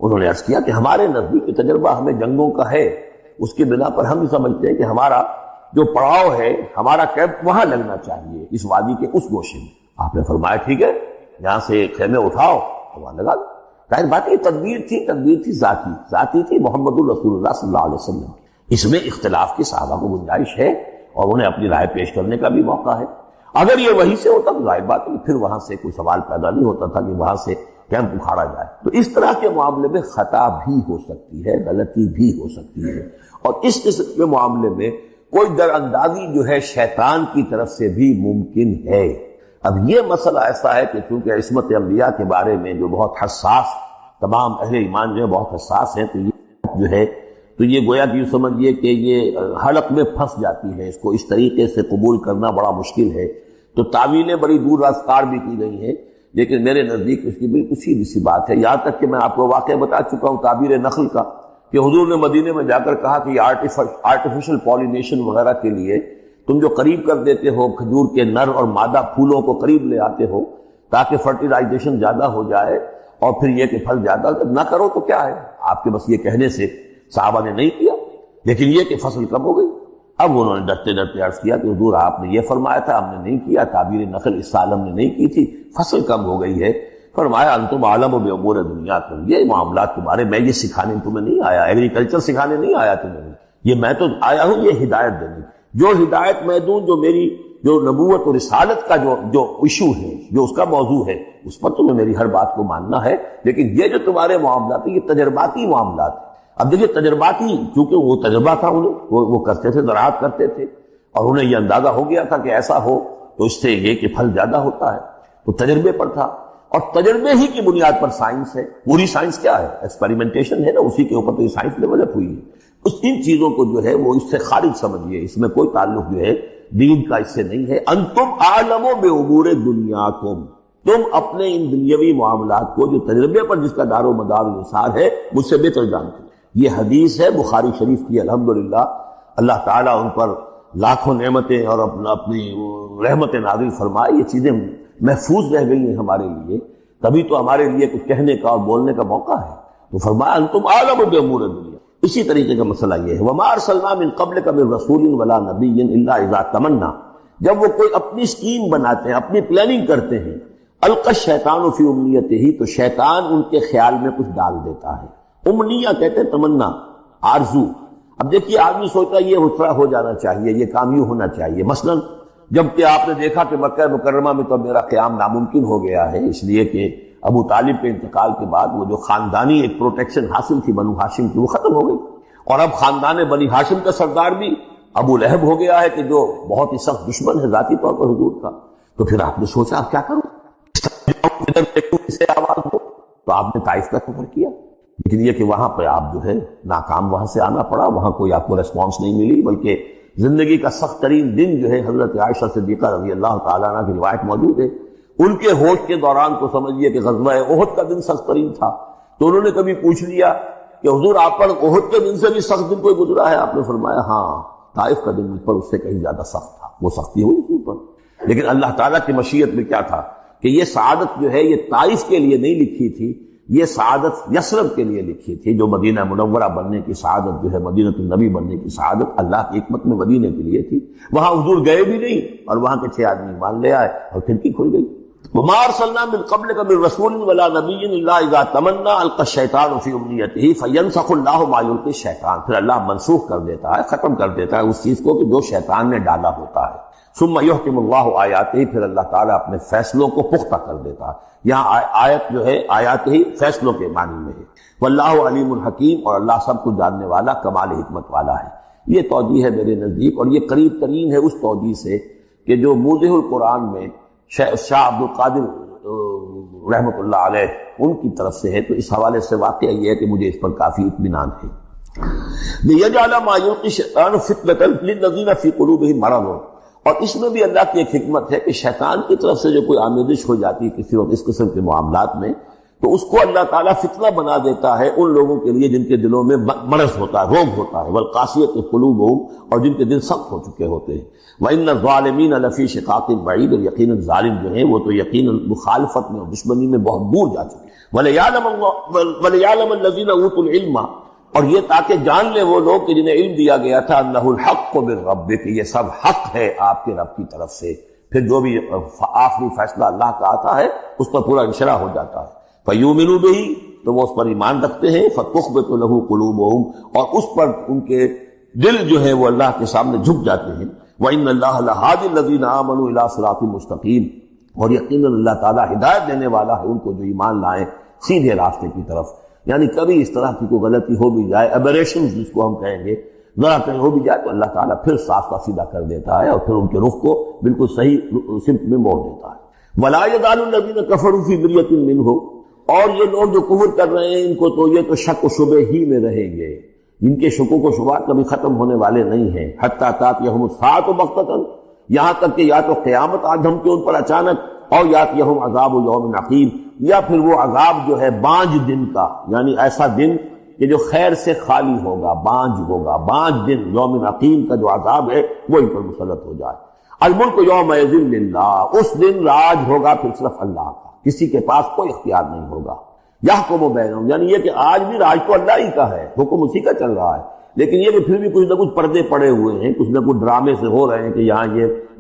S2: انہوں نے عرض کیا کہ ہمارے نزدیک تجربہ ہمیں جنگوں کا ہے، اس کی بنا پر ہم سمجھتے ہیں کہ ہمارا جو پڑاؤ ہے، ہمارا کیمپ وہاں لگنا چاہیے، اس وادی کے اس گوشے میں۔ آپ نے فرمایا ٹھیک ہے، یہاں سے خیمے اٹھاؤ اور وہاں لگا دو۔ ظاہر بات یہ تدبیر تھی ذاتی تھی محمد الرسول اللہ صلی اللہ علیہ وسلم۔ اس میں اختلاف کی صحابہ کو گنجائش ہے اور انہیں اپنی رائے پیش کرنے کا بھی موقع ہے۔ اگر یہ وہی سے ہوتا تو ظاہر بات ہے پھر وہاں سے کوئی سوال پیدا نہیں ہوتا تھا کہ وہاں سے کیمپ اکھاڑا جائے۔ تو اس طرح کے معاملے میں خطا بھی ہو سکتی ہے، غلطی بھی ہو سکتی ہے، اور اس قسم کے معاملے میں کوئی در اندازی جو ہے شیطان کی طرف سے بھی ممکن ہے۔ اب یہ مسئلہ ایسا ہے کہ چونکہ عصمت انبیاء کے بارے میں جو بہت حساس، تمام اہل ایمان جو ہے بہت حساس ہیں، تو یہ جو ہے تو یہ گویا کہ یوں سمجھیے کہ یہ حلق میں پھنس جاتی ہے، اس کو اس طریقے سے قبول کرنا بڑا مشکل ہے۔ تو تعویلیں بڑی دور رفتار بھی کی گئی ہیں، لیکن میرے نزدیک اس کی بالکل سیدھی سی بات ہے۔ یہاں تک کہ میں آپ کو واقعہ بتا چکا ہوں تعبیر نخل کا، کہ حضور نے مدینے میں جا کر کہا کہ یہ آرٹیفیشل پالینیشن وغیرہ کے لیے تم جو قریب کر دیتے ہو کھجور کے نر اور مادہ پھولوں کو قریب لے آتے ہو تاکہ فرٹیلائزیشن زیادہ ہو جائے اور پھر یہ کہ پھل زیادہ نہ کرو تو کیا ہے، آپ کے بس یہ کہنے سے صحابہ نے نہیں کیا، لیکن یہ کہ فصل کم ہو گئی۔ اب انہوں نے ڈرتے ڈرتے عرض کیا کہ حضور آپ نے یہ فرمایا تھا، ہم نے نہیں کیا، تعبیر نخل اس سال ہم نے نہیں کی تھی، فصل کم ہو گئی ہے۔ فرمایا انتم عالم بامور دنیاکم، یہ معاملات تمہارے، میں یہ سکھانے تمہیں نہیں آیا، ایگریکلچر سکھانے نہیں آیا تمہیں، یہ میں تو آیا ہوں یہ ہدایت دینے، جو ہدایت میں دوں، جو میری جو نبوت اور رسالت کا جو ایشو ہے، جو اس کا موضوع ہے، اس پر تمہیں میری ہر بات کو ماننا ہے۔ لیکن یہ جو تمہارے معاملات ہیں یہ تجرباتی معاملات ہیں۔ اب دیکھیے تجرباتی، چونکہ وہ تجربہ تھا انہیں، وہ کرتے تھے، زراعت کرتے تھے، اور انہیں یہ اندازہ ہو گیا تھا کہ ایسا ہو تو اس سے یہ کہ پھل زیادہ ہوتا ہے، تو تجربے پر تھا، اور تجربے ہی کی بنیاد پر سائنس ہے۔ پوری سائنس کیا ہے؟ ایکسپیریمنٹیشن ہے نا، اسی کے اوپر تو یہ سائنس ڈیولپ ہوئی ہے۔ ان چیزوں کو جو ہے وہ اس سے خارج سمجھیے، اس میں کوئی تعلق جو ہے دین کا اس سے نہیں ہے۔ انتم عالم بامور دنیاکم، تم اپنے ان دنیاوی معاملات کو جو تجربے پر جس کا دار و مدار نثار ہے مجھ سے بہتر جانتے۔ یہ حدیث ہے بخاری شریف کی، الحمدللہ اللہ تعالیٰ ان پر لاکھوں نعمتیں اور اپنی رحمتیں نازل فرمائے، یہ چیزیں محفوظ رہ گئی ہیں ہمارے لیے، تبھی تو ہمارے لیے کچھ کہنے کا اور بولنے کا موقع ہے۔ تو فرمایا انتم عالم بامور دنیا۔ اسی طریقے کا مسئلہ یہ ہے وما ارسلنا من قبلک من رسول ولا نبی الا اذا تمنا، جب وہ کوئی اپنی اسکیم بناتے ہیں، اپنی پلاننگ کرتے ہیں، القى الشیطان فی امنیتہ، تو شیطان ان کے خیال میں کچھ ڈال دیتا ہے۔ امنیہ کہتے ہیں تمنا، آرزو۔ اب دیکھیے آدمی سوچتا ہے یہ ہو جانا چاہیے، یہ کام یوں ہونا چاہیے، مثلا جب کہ آپ نے دیکھا کہ مکہ مکرمہ میں تو میرا قیام ناممکن ہو گیا ہے، اس لیے کہ ابو طالب کے انتقال کے بعد وہ جو خاندانی ایک پروٹیکشن حاصل تھی بنو ہاشم کی، وہ ختم ہو گئی، اور اب خاندان بنی ہاشم کا سردار بھی ابو لہب ہو گیا ہے، کہ جو بہت ہی سخت دشمن ہے ذاتی طور پر حضور کا۔ تو پھر آپ نے سوچا اب کیا کروں، ادھر دیکھوں اسے آواز ہو، تو آپ نے طائف کا سفر کیا، لیکن یہ کہ وہاں پہ آپ جو ہے ناکام وہاں سے آنا پڑا، وہاں کوئی آپ کو ریسپانس نہیں ملی، بلکہ زندگی کا سخت ترین دن جو ہے حضرت عائشہ صدیقہ رضی اللہ تعالیٰ عنہ کی روایت موجود ہے، ان کے ہوش کے دوران تو سمجھیے کہ غزوہ احد کا دن سخت ترین تھا، تو انہوں نے کبھی پوچھ لیا کہ حضور آپ پر احد کے دن سے بھی سخت دن کوئی گزرا ہے؟ آپ نے فرمایا ہاں، طائف کا دن مجھ پر اس سے کہیں زیادہ سخت تھا، وہ سختی ہوئی تھی پر، لیکن اللہ تعالیٰ کی مشیت میں کیا تھا کہ یہ سعادت جو ہے یہ طائف کے لیے نہیں لکھی تھی، یہ سعادت یثرب کے لیے لکھی تھی، جو مدینہ منورہ بننے کی سعادت جو ہے، مدینہ النبی بننے کی سعادت اللہ کی حکمت میں مدینے کے لیے تھی۔ وہاں حضور گئے بھی نہیں اور وہاں کے 6 آدمی مان لے آئے اور کھڑکی کھل گئی۔ وما ارسلنا من قبلک من رسول ولا نبی الا اذا تمنى القى الشیطان فی امنیته فینسخ اللہ ما یلقی الشیطان، پھر اللہ منسوخ کر دیتا ہے، ختم کر دیتا ہے اس چیز کو کہ جو شیطان نے ڈالا ہوتا ہے۔ ثم یحکم اللہ آیاتہ، پھر اللہ تعالیٰ اپنے فیصلوں کو پختہ کر دیتا ہے۔ یہاں آیت جو ہے آیات ہی فیصلوں کے معنی میں ہے۔ واللہ علیم الحکیم، اور اللہ سب کو جاننے والا کمال حکمت والا ہے۔ یہ توجیہ ہے میرے نزدیک، اور یہ قریب ترین ہے اس توجیہ سے کہ جو موضح القرآن میں شاہ عبد القادر رحمۃ اللہ علیہ ان کی طرف سے ہے، تو اس حوالے سے واقعہ یہ ہے کہ مجھے اس پر کافی اطمینان ہے۔ لِيَجْعَلَ مَا يُلْقِي الشَّيْطَانُ فِتْنَةً لِلَّذِينَ فِي قُلُوبِهِم مَرَضٌ، اور اس میں بھی اللہ کی ایک حکمت ہے کہ شیطان کی طرف سے جو کوئی آمیزش ہو جاتی ہے کسی وقت اس قسم کے معاملات میں، تو اس کو اللہ تعالیٰ فتنہ بنا دیتا ہے ان لوگوں کے لیے جن کے دلوں میں مرض ہوتا ہے، روگ ہوتا ہے، وَالْقَاسِيَةِ قُلُوبُهُمْ، اور جن کے دل سخت ہو چکے ہوتے ہیں۔ وَإِنَّ الظَّالِمِينَ لَفِي شِقَاقٍ بَعِيدٍ، اور یقیناً ظالم جو ہیں وہ تو یقیناً مخالفت میں اور دشمنی میں بہت دور جا چکے ہیں۔ وَلِيَعْلَمَ الَّذِينَ أُوتُوا الْعِلْمَ، اور یہ تاکہ جان لے وہ لوگ کہ جنہیں علم دیا گیا تھا، انہ الحق من ربک، کہ یہ سب حق ہے آپ کے رب کی طرف سے۔ پھر جو بھی آخری فیصلہ اللہ کا آتا ہے اس پر پورا انشراح ہو جاتا ہے۔ فیؤمنوا بہ، تو وہ اس پر ایمان رکھتے ہیں، فتخبت لہ قلوبہم، اور اس پر ان کے دل جو ہے وہ اللہ کے سامنے جھک جاتے ہیں۔ وان اللہ لہادی الذین آمنوا الی صراط مستقیم، اور یقیناً اللہ تعالیٰ ہدایت دینے والا ہے ان کو جو ایمان لائیں سیدھے راستے کی طرف۔ یعنی کبھی اس طرح کی کوئی غلطی ہو بھی جائے، ابریشن جس کو ہم کہیں گے، ذرا کہیں ہو بھی جائے تو اللہ تعالیٰ پھر صاف کا سیدھا کر دیتا ہے اور پھر ان کے رخ کو بالکل صحیح سمت میں موڑ دیتا ہے۔ ولا یزال الذین کفروا فی مریۃ منہ، اور یہ لوگ جو کفر کر رہے ہیں ان کو تو یہ تو شک و شبہ ہی میں رہیں گے، ان کے شکوک و شبہات کبھی ختم ہونے والے نہیں ہیں۔ حتی تأتیہم الساعۃ بغتۃ، یہاں تک کہ یا تو قیامت آ دھمکے ان پر اچانک، اور یاتیہم عذاب یوم عقیم، یا پھر وہ عذاب جو ہے بانج دن کا، یعنی ایسا دن کہ جو خیر سے خالی ہوگا، بانج ہوگا، بانج دن، یوم عقیم کا جو عذاب ہے وہ ان پر مسلط ہو جائے۔ الملک یومئذ للہ، اس دن راج ہوگا پھر صرف اللہ کا، کسی کے پاس کوئی اختیار نہیں ہوگا۔ یحکم بینہم، یعنی یہ کہ آج بھی راج تو اللہ ہی کا ہے، حکم اسی کا چل رہا ہے، لیکن یہ کہ پھر بھی کچھ نہ کچھ پردے پڑے ہوئے ہیں، کچھ نہ کچھ ڈرامے سے ہو رہے ہیں کہ یہاں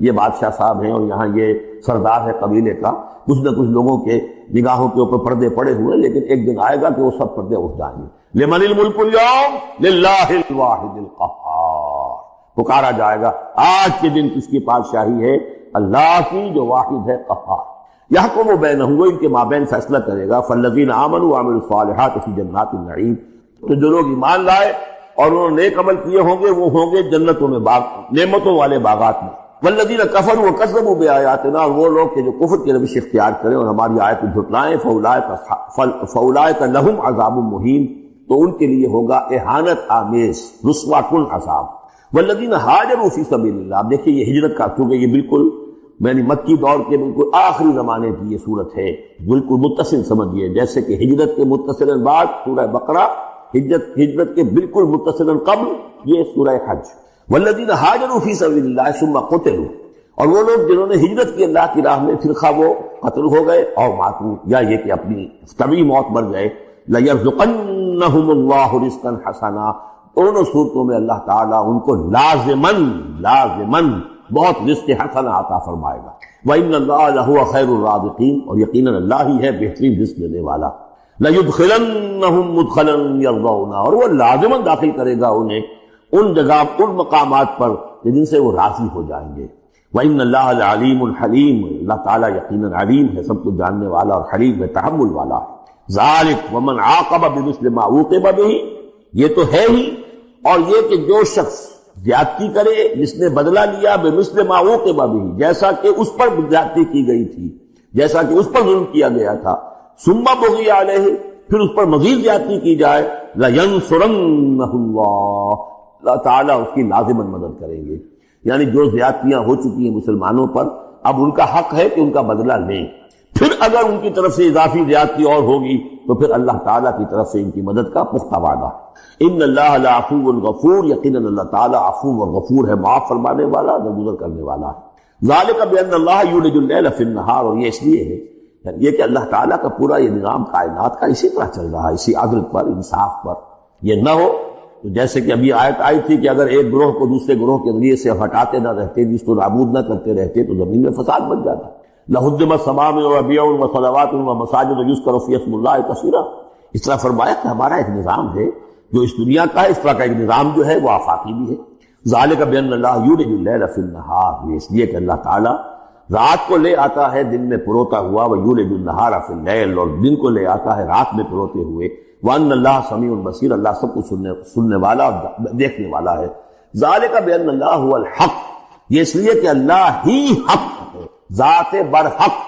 S2: یہ بادشاہ صاحب ہیں اور یہاں یہ سردار ہے قبیلے کا، کچھ نہ کچھ لوگوں کے نگاہوں کے اوپر پردے پڑے ہوئے ہیں، لیکن ایک دن آئے گا کہ وہ سب پردے اٹھ جائیں گے۔ لمن الملک اليوم للہ الواحد القہار، پکارا جائے گا آج کے دن کس کی بادشاہی ہے؟ اللہ کی جو واحد ہے قہار۔ یحکم بینہم، وہ ان کے مابین فیصلہ کرے گا۔ فالذین آمنوا وعملوا الصالحات فی جنات النعیم، تو جو لوگ ایمان لائے اور انہوں نے نیک عمل کیے ہوں گے وہ ہوں گے جنتوں میں، نعمتوں والے باغات میں۔ والذین کفروا وکذبوا بآیاتنا، اور وہ لوگ کہ جو کفر کی روش اختیار کریں اور ہماری آیت کو جھٹلائیں، فاولئک لہم عذاب مہین، تو ان کے لیے ہوگا اہانت آمیز رسوا کن عذاب۔ والذین ہاجروا فی سبیل اللہ، اب دیکھیے یہ ہجرت کا، کیونکہ یہ بالکل یعنی مکی دور کے بالکل آخری زمانے کی یہ صورت ہے، بالکل متصل سمجھیے، جیسے کہ ہجرت کے متصل بعد سورہ بقرہ، ہجرت کے بالکل متصل قبل یہ سورہ حج۔ والذین ہاجروا فی سبیل اللہ ثم قتلوا، اور وہ لوگ جنہوں نے ہجرت کی اللہ کی راہ میں، پھر خواہ وہ قتل ہو گئے اور ماتوا، یا یہ کہ اپنی طبعی موت مر گئے، لَيَرْزُقَنَّهُمُ اللَّهُ رِزْقًا حَسَنًا، دونوں صورتوں میں اللہ تعالیٰ ان کو لازماً بہت رزق حسن عطا فرمائے گا۔ وَإِنَّ اللَّهَ لَهُوَ خَيْرُ الرَّازِقِينَ، اور یقیناً اللہ ہی ہے بہترین رزق دینے والا۔ لَيُدْخِلَنَّهُمْ مُدْخَلًا يَرْضَوْنَ، اور وہ لازماً داخل کرے گا انہیں ان جگہ، ان مقامات پر جن سے وہ راضی ہو جائیں گے۔ وَإِنَّ اللَّهَ لَعَلِيمٌ حَلِيمٌ، اللہ تعالیٰ یقیناً علیم ہے، سب کچھ جاننے والا، اور حلیم ہے، تحمل والا ہے۔ ذَلِكَ وَمَنْ عَاقَبَ بِمِثْلِ مَا عُوقِبَ بِهِ، یہ تو ہے ہی، اور یہ کہ جو شخص زیادتی کرے، جس نے بدلہ لیا بِمِثْلِ مَا عُوقِبَ بِهِ، جیسا کہ اس پر زیادتی کی گئی تھی، جیسا کہ اس پر ظلم کیا گیا تھا، ثُمَّ بُغِيَ عَلَيْهِ، پھر اس پر مزید زیادتی کی جائے، لَيَنْصُرَنَّهُ اللَّهُ، اللہ تعالیٰ اس کی لازماً مدد کریں گے۔ یعنی جو زیادتیاں ہو چکی ہیں مسلمانوں پر، اب ان کا حق ہے کہ ان کا بدلہ لیں۔ پھر اگر ان کی طرف سے اضافی زیادتی اور ہوگی تو پھر اللہ تعالیٰ کی طرف سے ان کی مدد کا پختہ وعدہ ہے۔ ان اللہ لعفو غفور، یقیناً اللہ تعالیٰ عفو و غفور ہے، معاف فرمانے والا، درگزر کرنے والا ہے۔ ذالک بان اللہ یولج اللیل فی النہار، اور یہ اس لیے ہے یہ کہ اللہ تعالیٰ کا پورا یہ نظام کائنات کا اسی طرح چل رہا ہے، اسی عدل پر، انصاف پر۔ یہ نہ ہو تو جیسے کہ ابھی آیت آئی تھی کہ اگر ایک گروہ کو دوسرے گروہ کے ذریعے سے ہٹاتے نہ رہتے، جس کو نابود نہ کرتے رہتے، تو زمین میں فساد بن جاتا۔ لہدمت صوامع وبیع وصلوات ومساجد یذکر فیہا اسم اللہ کثیرا، اس طرح فرمایا کہ ہمارا ایک نظام ہے جو اس دنیا کا ہے، اس طرح کا ایک نظام جو ہے وہ آفاقی بھی ہے۔ ذالک بان اللہ یولج اللیل فی النہار، یہ اس لیے کہ اللہ تعالیٰ رات کو لے آتا ہے دن میں پروتا ہوا، ویولج النہار فی اللیل، اور دن کو لے آتا ہے رات میں پروتے ہوئے، وان اللہ سمیع بصیر، اللہ سب کو سننے والا اور دیکھنے والا ہے۔ ذالک بان اللہ هو الحق، یہ اس لیے کہ اللہ ہی حق ہے، ذات برحق،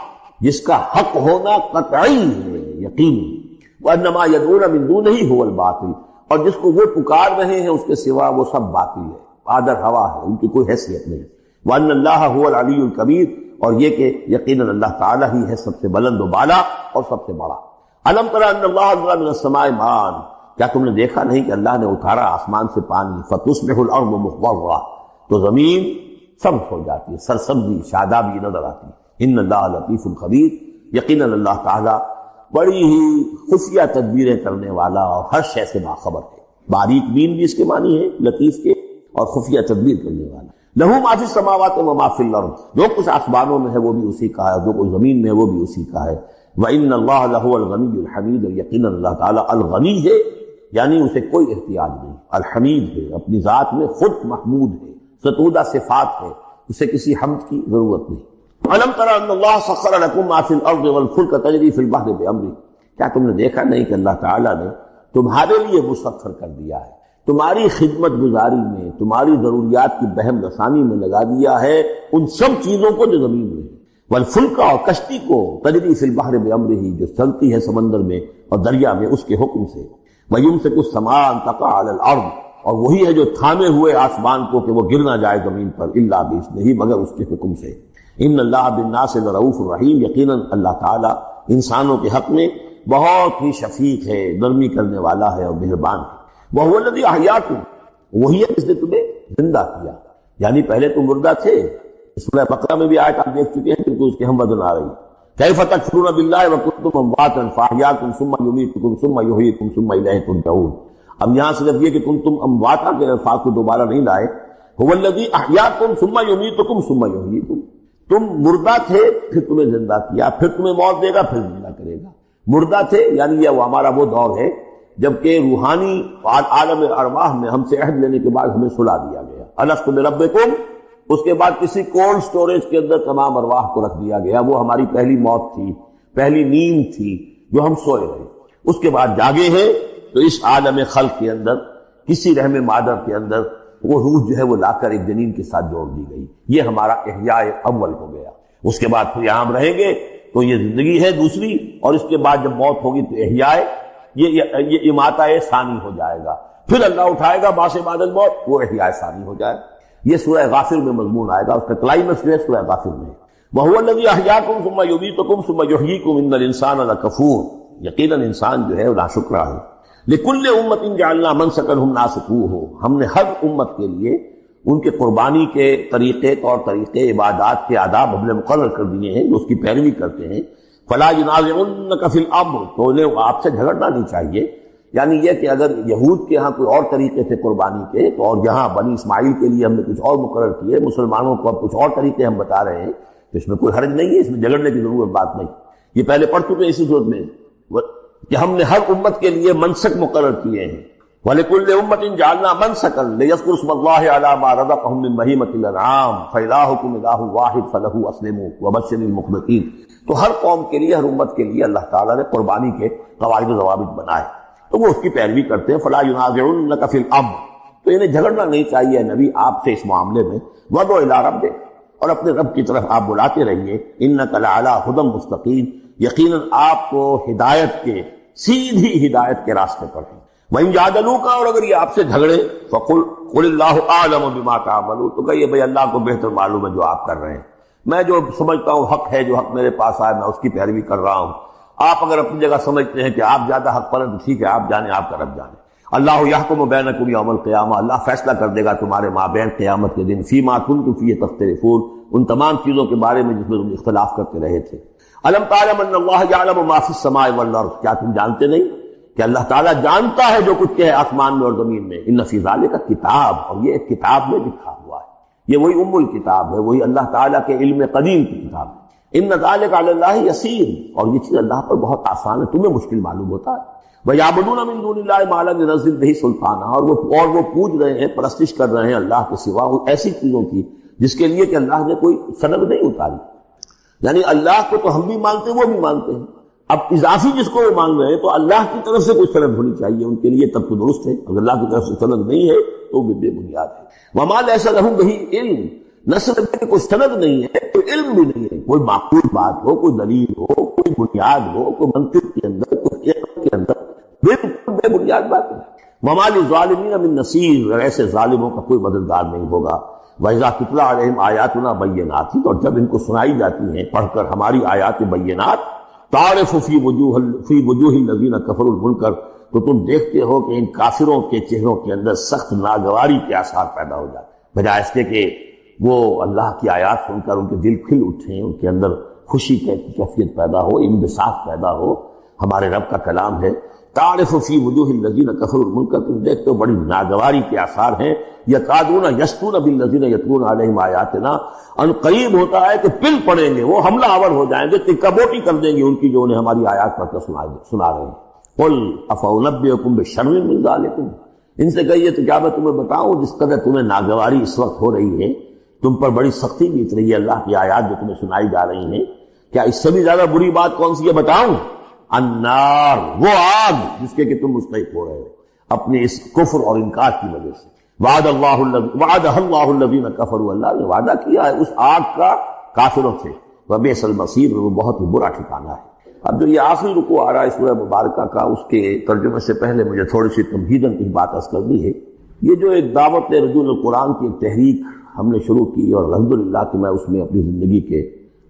S2: جس کا حق ہونا قطعی ہے، یقینی۔ وانما يدعون من دونه هو الباطل، اور جس کو وہ پکار رہے ہیں اس کے سوا وہ سب باطل ہے، آدر ہوا ہے، ان کی کوئی حیثیت نہیں۔ وان اللہ هو العلی الکبیر، اور یہ کہ یقیناً اللہ تعالیٰ ہی ہے سب سے بلند و بالا اور سب سے بڑا۔ الم تر ان اللہ انزل من السماء ماء، کیا تم نے دیکھا نہیں کہ اللہ نے اتارا آسمان سے پانی، فتصبح الارض مخضرا، تو زمین سبز ہو جاتی ہے، سرسبزی شادابی نظر آتی ہے۔ ان اللہ لطیف خبیر، یقیناً اللہ تعالیٰ بڑی ہی خفیہ تدبیریں کرنے والا اور ہر شے سے باخبر ہے۔ باریک بین بھی اس کے معنی ہے لطیف کے، اور خفیہ تدبیر کرنے والا۔ لہو ما فی السماوات و ما فی الارض، جو کچھ آسمانوں میں ہے وہ بھی اسی کا ہے، جو کچھ زمین میں ہے وہ بھی اسی کا ہے۔ وَإِنَّ اللَّهَ لَهُوَ الْغَنِيُّ الْحَمِيدُ، اور یقیناً اللہ تعالیٰ الغنی ہے، یعنی اسے کوئی احتیاج نہیں، الحمید ہے، اپنی ذات میں خود محمود ہے، ستودہ صفات ہے، اسے کسی حمد کی ضرورت نہیں۔ أَلَمْ تَرَ أَنَّ اللَّهَ سَخَّرَ لَكُم مَّا فِي الْأَرْضِ وَالْفُلْكَ تَجْرِي فِي الْبَحْرِ بِأَمْرِهِ، کیا تم نے دیکھا نہیں کہ اللہ تعالیٰ نے تمہارے لیے مسخر کر دیا ہے، تمہاری خدمت گزاری میں، تمہاری ضروریات کی بہم رسانی میں لگا دیا ہے ان سب چیزوں کو جو زمین میں ہے، والفلک، اور کشتی کو، تجری فی البحر بامرہ، جو چلتی ہے سمندر میں اور دریا میں اس کے حکم سے، ویمسک السماء ان تقع علی الارض، اور وہی ہے جو تھامے ہوئے آسمان کو کہ وہ گر نہ جائے زمین پر، الا باذنہ، مگر اس کے حکم سے۔ ان اللہ بالناس لرؤوف الرحیم، یقیناً اللہ تعالیٰ انسانوں کے حق میں بہت ہی شفیق ہے، نرمی کرنے والا ہے اور مہربان ہے۔ وَهُوَ الَّذِي أَحْيَاكُمْ، وہی ہے جس نے تمہیں زندہ کیا، یعنی پہلے تم مردہ تھے، سورہ بقرہ میں بھی آیت آپ دیکھ چکے ہیں، کیونکہ اس کے ہم وزن آ رہی ہے۔ كَيْفَ تَكْفُرُونَ بِاللَّهِ وَكُنتُمْ أَمْوَاتًا فَأَحْيَاكُمْ ثُمَّ يُمِيتُكُمْ ثُمَّ يُحْيِيكُمْ ثُمَّ إِلَيْهِ تُرْجَعُونَ۔ اب یہاں صرف یہ کہ تم امواتا کے الفاظ کو دوبارہ نہیں لائے، هُوَ الَّذِي أَحْيَاكُمْ ثُمَّ يُمِيتُكُمْ ثُمَّ يُحْيِيكُمْ، تم مردہ تھے پھر تمہیں زندہ کیا، پھر تمہیں موت دے گا، پھر زندہ کرے گا۔ مردہ تھے یعنی یہ ہمارا وہ دور ہے جبکہ روحانی عالم ارواح میں ہم سے عہد لینے کے بعد ہمیں سلا دیا گیا، الست بربکم، اس کے بعد کسی کولڈ سٹوریج کے اندر تمام ارواح کو رکھ دیا گیا، وہ ہماری پہلی موت تھی، پہلی نیند تھی جو ہم سوئے رہے، اس کے بعد جاگے ہیں تو اس عالم خلق کے اندر کسی رحم مادر کے اندر وہ روح جو ہے وہ لا کر ایک جنین کے ساتھ جوڑ دی گئی، یہ ہمارا احیاء اول ہو گیا۔ اس کے بعد پھر یہاں ہم رہیں گے تو یہ زندگی ہے دوسری، اور اس کے بعد جب موت ہوگی تو احیاء یہ اماتہ ثانی ہو جائے گا، پھر اللہ اٹھائے گا بعد بعد الموت، وہ احیاء ثانی ہو جائے گا۔ یہ سورہ غافر میں مضمون آئے گا، اس کا کلائمیکس جو ہے سورہ غافر میں۔ وَهُوَ الَّذِي أَحْيَاكُمْ ثُمَّ يُمِيتُكُمْ ثُمَّ يُحْيِيكُمْ إِنَّ الْإِنسَانَ لَكَفُورٌ، یقیناً انسان جو ہے وہ ناشکرا ہے۔ لِكُلِّ أُمَّةٍ جَعَلْنَا مَنسَكًا هُمْ نَاسِكُوهُ، ہم نے ہر امت کے لیے ان کے قربانی کے طریقے، طور طریقے، عبادات کے آداب ہم نے مقرر کر دیے ہیں جو اس کی پیروی کرتے ہیں۔ فَلَا يُنَازِعُنَّكَ فِي الْأَمْرِ، تو انہیں آپ سے جھگڑنا نہیں چاہیے، یعنی یہ کہ اگر یہود کے ہاں کوئی اور طریقے تھے قربانی کے، تو اور جہاں بنی اسماعیل کے لیے ہم نے کچھ اور مقرر کیے، مسلمانوں کو اب کچھ اور طریقے ہم بتا رہے ہیں، تو اس میں کوئی حرج نہیں ہے، اس میں جھگڑنے کی ضرورت بات نہیں۔ یہ پہلے پڑھ چکے اسی صورت میں کہ ہم نے ہر امت کے لیے منسک مقرر کیے ہیں۔ وَلِكُلِّ أُمَّةٍ جَعَلْنَا مَنسَكًا لِيَذْكُرُوا اسْمَ اللَّهِ عَلَىٰ مَا رَزَقَهُم مِّن بَهِيمَةِ الْأَنْعَامِ فَإِلَٰهُكُمْ إِلَٰهٌ وَاحِدٌ فَلَهُ أَسْلِمُوا وَبَشِّرِ الْمُخْبِتِينَ، تو ہر قوم کے لیے، ہر امت کے لیے اللہ تعالیٰ نے قربانی کے قواعد و ضوابط بنائے، تو وہ اس کی پیروی کرتے ہیں۔ فَلَا يُنَازِعُنَّكَ فِي الْأَمْرِ، تو انہیں جھگڑنا نہیں چاہیے نبی آپ سے اس معاملے میں۔ وَادْعُ إِلَىٰ رَبِّكَ، اور اپنے رب کی طرف آپ بلاتے رہیے۔ إِنَّكَ لَعَلَىٰ هُدًى مُسْتَقِيمٍ، یقیناً آپ کو ہدایت کے، سیدھی ہدایت کے راستے پر ہیں۔ وَإِن جَادَلُوكَ، اور اگر یہ آپ سے جھگڑے، فَقُلْ اللَّهُ أَعْلَمُ بِمَا تَعْمَلُونَ، تو کہیے بھئی اللہ کو بہتر معلوم ہے جو آپ کر رہے ہیں۔ میں جو سمجھتا ہوں حق ہے، جو حق میرے پاس آئے میں اس کی پیروی کر رہا ہوں. آپ اگر اپنی جگہ سمجھتے ہیں کہ آپ زیادہ حق پر ہیں تو ٹھیک ہے، آپ جانیں، آپ کا رب جانے. اللہ یحکم بینکم یوم القیامہ، اللہ فیصلہ کر دے گا تمہارے مابین قیامت کے دن، فیما کنتم فیہ تختلفون، ان تمام چیزوں کے بارے میں جس میں تم اختلاف کرتے رہے تھے. الم تعلم ان اللہ یعلم ما فی السماء والارض، کیا تم جانتے نہیں کہ اللہ تعالیٰ جانتا ہے جو کچھ ہے آسمان میں اور زمین میں. ان فی ذالک کتاب، اور یہ ایک کتاب میں لکھا ہوا ہے، یہ وہی ام الکتاب ہے، وہی اللہ تعالیٰ کے علم قدیم کی کتاب ہے. ان ذالک علی اللہ یسیر، اور یہ چیز اللہ پر بہت آسان ہے، تمہیں مشکل معلوم ہوتا ہے. وَيَعْبُدُونَ مِن دُونِ اللَّهِ مَا لَمْ يُنَزِّلْ بِهِ سُلْطَانًا، اور وہ پوج رہے ہیں، پرستش کر رہے ہیں اللہ کے سوا ایسی چیزوں کی جس کے لیے کہ اللہ نے کوئی سند نہیں اتاری. یعنی اللہ کو تو ہم بھی مانتے ہیں، وہ بھی مانتے ہیں. اب اضافی جس کو وہ مان رہے ہیں تو اللہ کی طرف سے کوئی سند ہونی چاہیے ان کے لیے، تب تو درست ہے. اگر اللہ کی طرف سے سند نہیں ہے تو وہ بے بنیاد ہے. وَمَا لَيْسَ لَهُ بِهِ علم، نہ صرف کوئی سند نہیں ہے، کوئی علم بھی نہیں ہے، کوئی معقول بات ہو، کوئی دلیل ہو، کوئی بنیاد ہو، کوئی منطق کے اندر، کوئی عقل کے اندر، بالکل بے بنیاد بات ہے. وَمَا لِلظَّالِمِينَ مِن نَصِيرٍ، ایسے ظالموں کا کوئی مددگار نہیں ہوگا. وَإِذَا تُتْلَىٰ عَلَيْهِمْ آيَاتُنَا بَيِّنَاتٍ، اور جب ان کو سنائی جاتی ہیں پڑھ کر ہماری آیات بینات، تَعْرِفُ فِي وُجُوهِ الَّذِينَ كَفَرُوا الْمُنكَرَ، تو تم دیکھتے ہو کہ ان کافروں کے چہروں کے اندر سخت ناگواری کے آثار پیدا ہو جاتے، بجائے اس کے کہ وہ اللہ کی آیات سن کر ان کے دل کھل اٹھیں، ان کے اندر خوشی کی کیفیت پیدا ہو، انبساط پیدا ہو. ہمارے رب کا کلام ہے. تعرف فی وجوہ الذین کفروا المنکر، تم دیکھتے ہو بڑی ناگواری کے آثار ہیں. یکادون یسطون بالذین یتلون علیہم آیاتنا، ان قریب ہوتا ہے کہ پل پڑیں گے، وہ حملہ آور ہو جائیں گے، تکہ بوٹی کر دیں گے ان کی جو انہیں ہماری آیات پڑھ کر سنا رہے ہیں. قل افانبئکم بشر من ذالکم، ان سے کہیے تو کیا میں تمہیں بتاؤں جس قدر تمہیں ناگواری اس وقت ہو رہی ہے، تم پر بڑی سختی بیت رہی ہے اللہ کی آیات جو تمہیں سنائی جا رہی ہیں، کیا اس سے بھی زیادہ بری بات کون سی ہے بتاؤں؟ النار، وہ آگ جس کے کہ تم مستحق ہو رہے ہو اپنے اس کفر اور انکار کی وجہ سے. وعدہ اللہ الذین کفروا، اللہ نے وعدہ کیا ہے اس آگ کا کافروں سے. وبئس المصیر، وہ بہت ہی برا ٹھکانہ ہے. اب جو یہ آخری رکوع آ رہا ہے سورہ مبارکہ کا، اس کے ترجمے سے پہلے مجھے تھوڑی سی تمہیداً کچھ بات عرض کرنی ہے. یہ جو ایک دعوت رجوع القرآن کی ایک تحریک ہم نے شروع کی، اور الحمدللہ کہ میں اس میں اپنی زندگی کے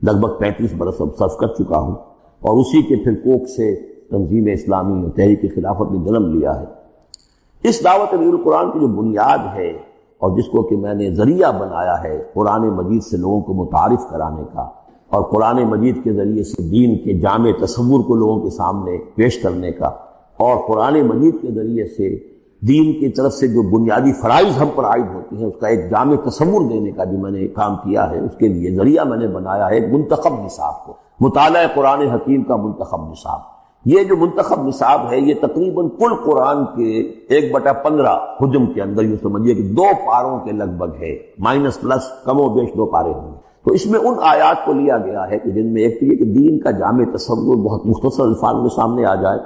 S2: لگ بھگ 35 برس اب صرف کر چکا ہوں، اور اسی کے پھر کوک سے تنظیم اسلامی اور تحریک خلافت نے جنم لیا ہے. اس دعوت رجوع القرآن کی جو بنیاد ہے اور جس کو کہ میں نے ذریعہ بنایا ہے قرآن مجید سے لوگوں کو متعارف کرانے کا، اور قرآن مجید کے ذریعے سے دین کے جامع تصور کو لوگوں کے سامنے پیش کرنے کا، اور قرآن مجید کے ذریعے سے دین کی طرف سے جو بنیادی فرائض ہم پر عائد ہوتی ہیں اس کا ایک جامع تصور دینے کا جو میں نے کام کیا ہے، اس کے لیے ذریعہ میں نے بنایا ہے ایک منتخب نصاب کو، مطالعہ قرآن حکیم کا منتخب نصاب. یہ جو منتخب نصاب ہے یہ تقریباً کل قرآن کے 1/15 حجم کے اندر یوں سمجھیے کہ 2 پاروں کے لگ بھگ ہے، مائنس پلس کم و بیش 2 پارے ہوں گے. تو اس میں ان آیات کو لیا گیا ہے کہ جن میں ایک تو یہ کہ دین کا جامع تصور بہت مختصر الفاظ میں سامنے آ جائے،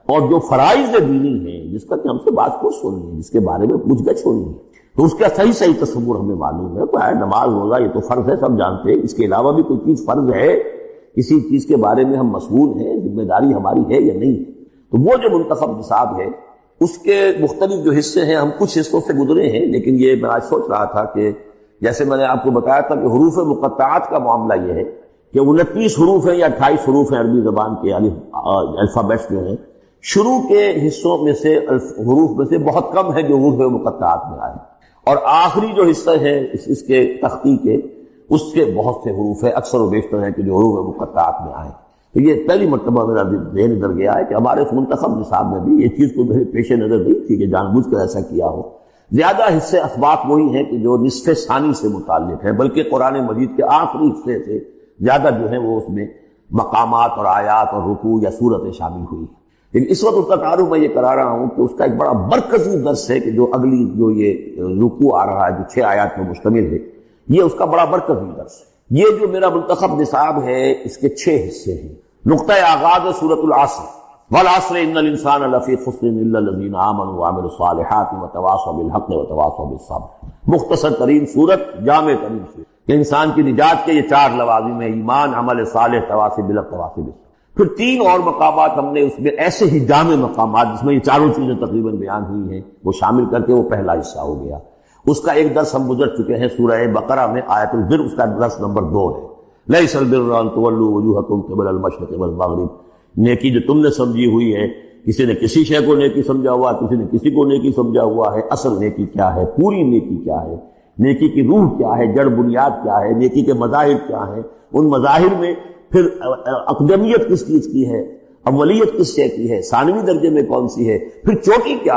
S2: اور جو فرائض دینی ہیں جس کا کہ ہم سے بات پوچھ ہونی ہے، جس کے بارے میں پوچھ گچھ ہونی ہے، تو اس کا صحیح تصور ہمیں معلوم ہے. کوئی نماز روزہ یہ تو فرض ہے، سب جانتے ہیں. اس کے علاوہ بھی کوئی چیز فرض ہے، کسی چیز کے بارے میں ہم مسئول ہیں، ذمہ داری ہماری ہے یا نہیں. تو وہ جو منتخب نصاب ہے اس کے مختلف جو حصے ہیں، ہم کچھ حصوں سے گزرے ہیں، لیکن یہ میں آج سوچ رہا تھا کہ جیسے میں نے آپ کو بتایا تھا کہ حروف مقطعات کا معاملہ یہ ہے کہ 29 حروف ہیں یا 28 حروف ہیں عربی زبان کے الفابیٹس جو ہیں. شروع کے حصوں میں سے حروف میں سے بہت کم ہے جو حروف مقطعات میں آئے، اور آخری جو حصہ ہے اس کے تختی کے، اس کے بہت سے حروف ہیں، اکثر و بیشتر ہیں کہ جو حروف مقطعات میں آئے. تو یہ پہلی مرتبہ میرا ذہن ادھر گیا ہے کہ ہمارے اس منتخب نصاب میں بھی یہ چیز کو میرے پیش نظر نہیں تھی کہ جان بوجھ کر ایسا کیا ہو. زیادہ حصے اسباق وہی ہیں کہ جو نصف ثانی سے متعلق ہیں، بلکہ قرآن مجید کے آخری حصے سے زیادہ جو ہیں وہ اس میں مقامات اور آیات اور رکوع یا صورتیں شامل ہوئی. لیکن اس وقت اس کا تعارف میں یہ کرا رہا ہوں کہ اس کا ایک بڑا مرکزی درس ہے کہ جو اگلی جو یہ رکوع آ رہا ہے جو 6 آیات پر مشتمل ہے، یہ اس کا بڑا مرکزی درس ہے. یہ جو میرا منتخب نصاب ہے اس کے 6 حصے ہیں. نقطہ آغاز سورۃ العصر، والعصر ان الانسان لفی خسر الا الذین آمنوا وعملوا الصالحات وتواصوا بالحق وتواصوا بالصبر. مختصر ترین صورت، جامع ترین صورت کہ انسان کی نجات کے یہ 4 لوازم ہیں: ایمان، عمل صالح، تواصی بالحق، تواصی بالصبر. پھر 3 اور مقامات ہم نے اس میں ایسے ہی جامع مقامات جس میں یہ چاروں چیزیں تقریباً بیان ہوئی ہیں وہ شامل کر کے وہ پہلا حصہ ہو گیا. اس کا ایک درس ہم گزر چکے ہیں سورہ بقرہ میں، آیت البر، اس کا درس نمبر 2 ہے. لیس البر ان تولوا وجوہکم قبل المشرق والمغرب، نیکی جو تم نے سمجھی ہوئی ہے، کسی نے کسی شے کو نیکی سمجھا ہوا، کسی نے کسی کو نیکی سمجھا ہوا ہے، اصل نیکی کیا ہے، پوری نیکی کیا ہے، نیکی کی روح کیا ہے، جڑ بنیاد کیا ہے، نیکی کے مظاہر کیا ہیں، ان مظاہر میں پھر اقدمیت کس چیز کی ہے، اولیت کس شے کی ہے، ثانوی درجے میں کون سی ہے، پھر چوٹی کیا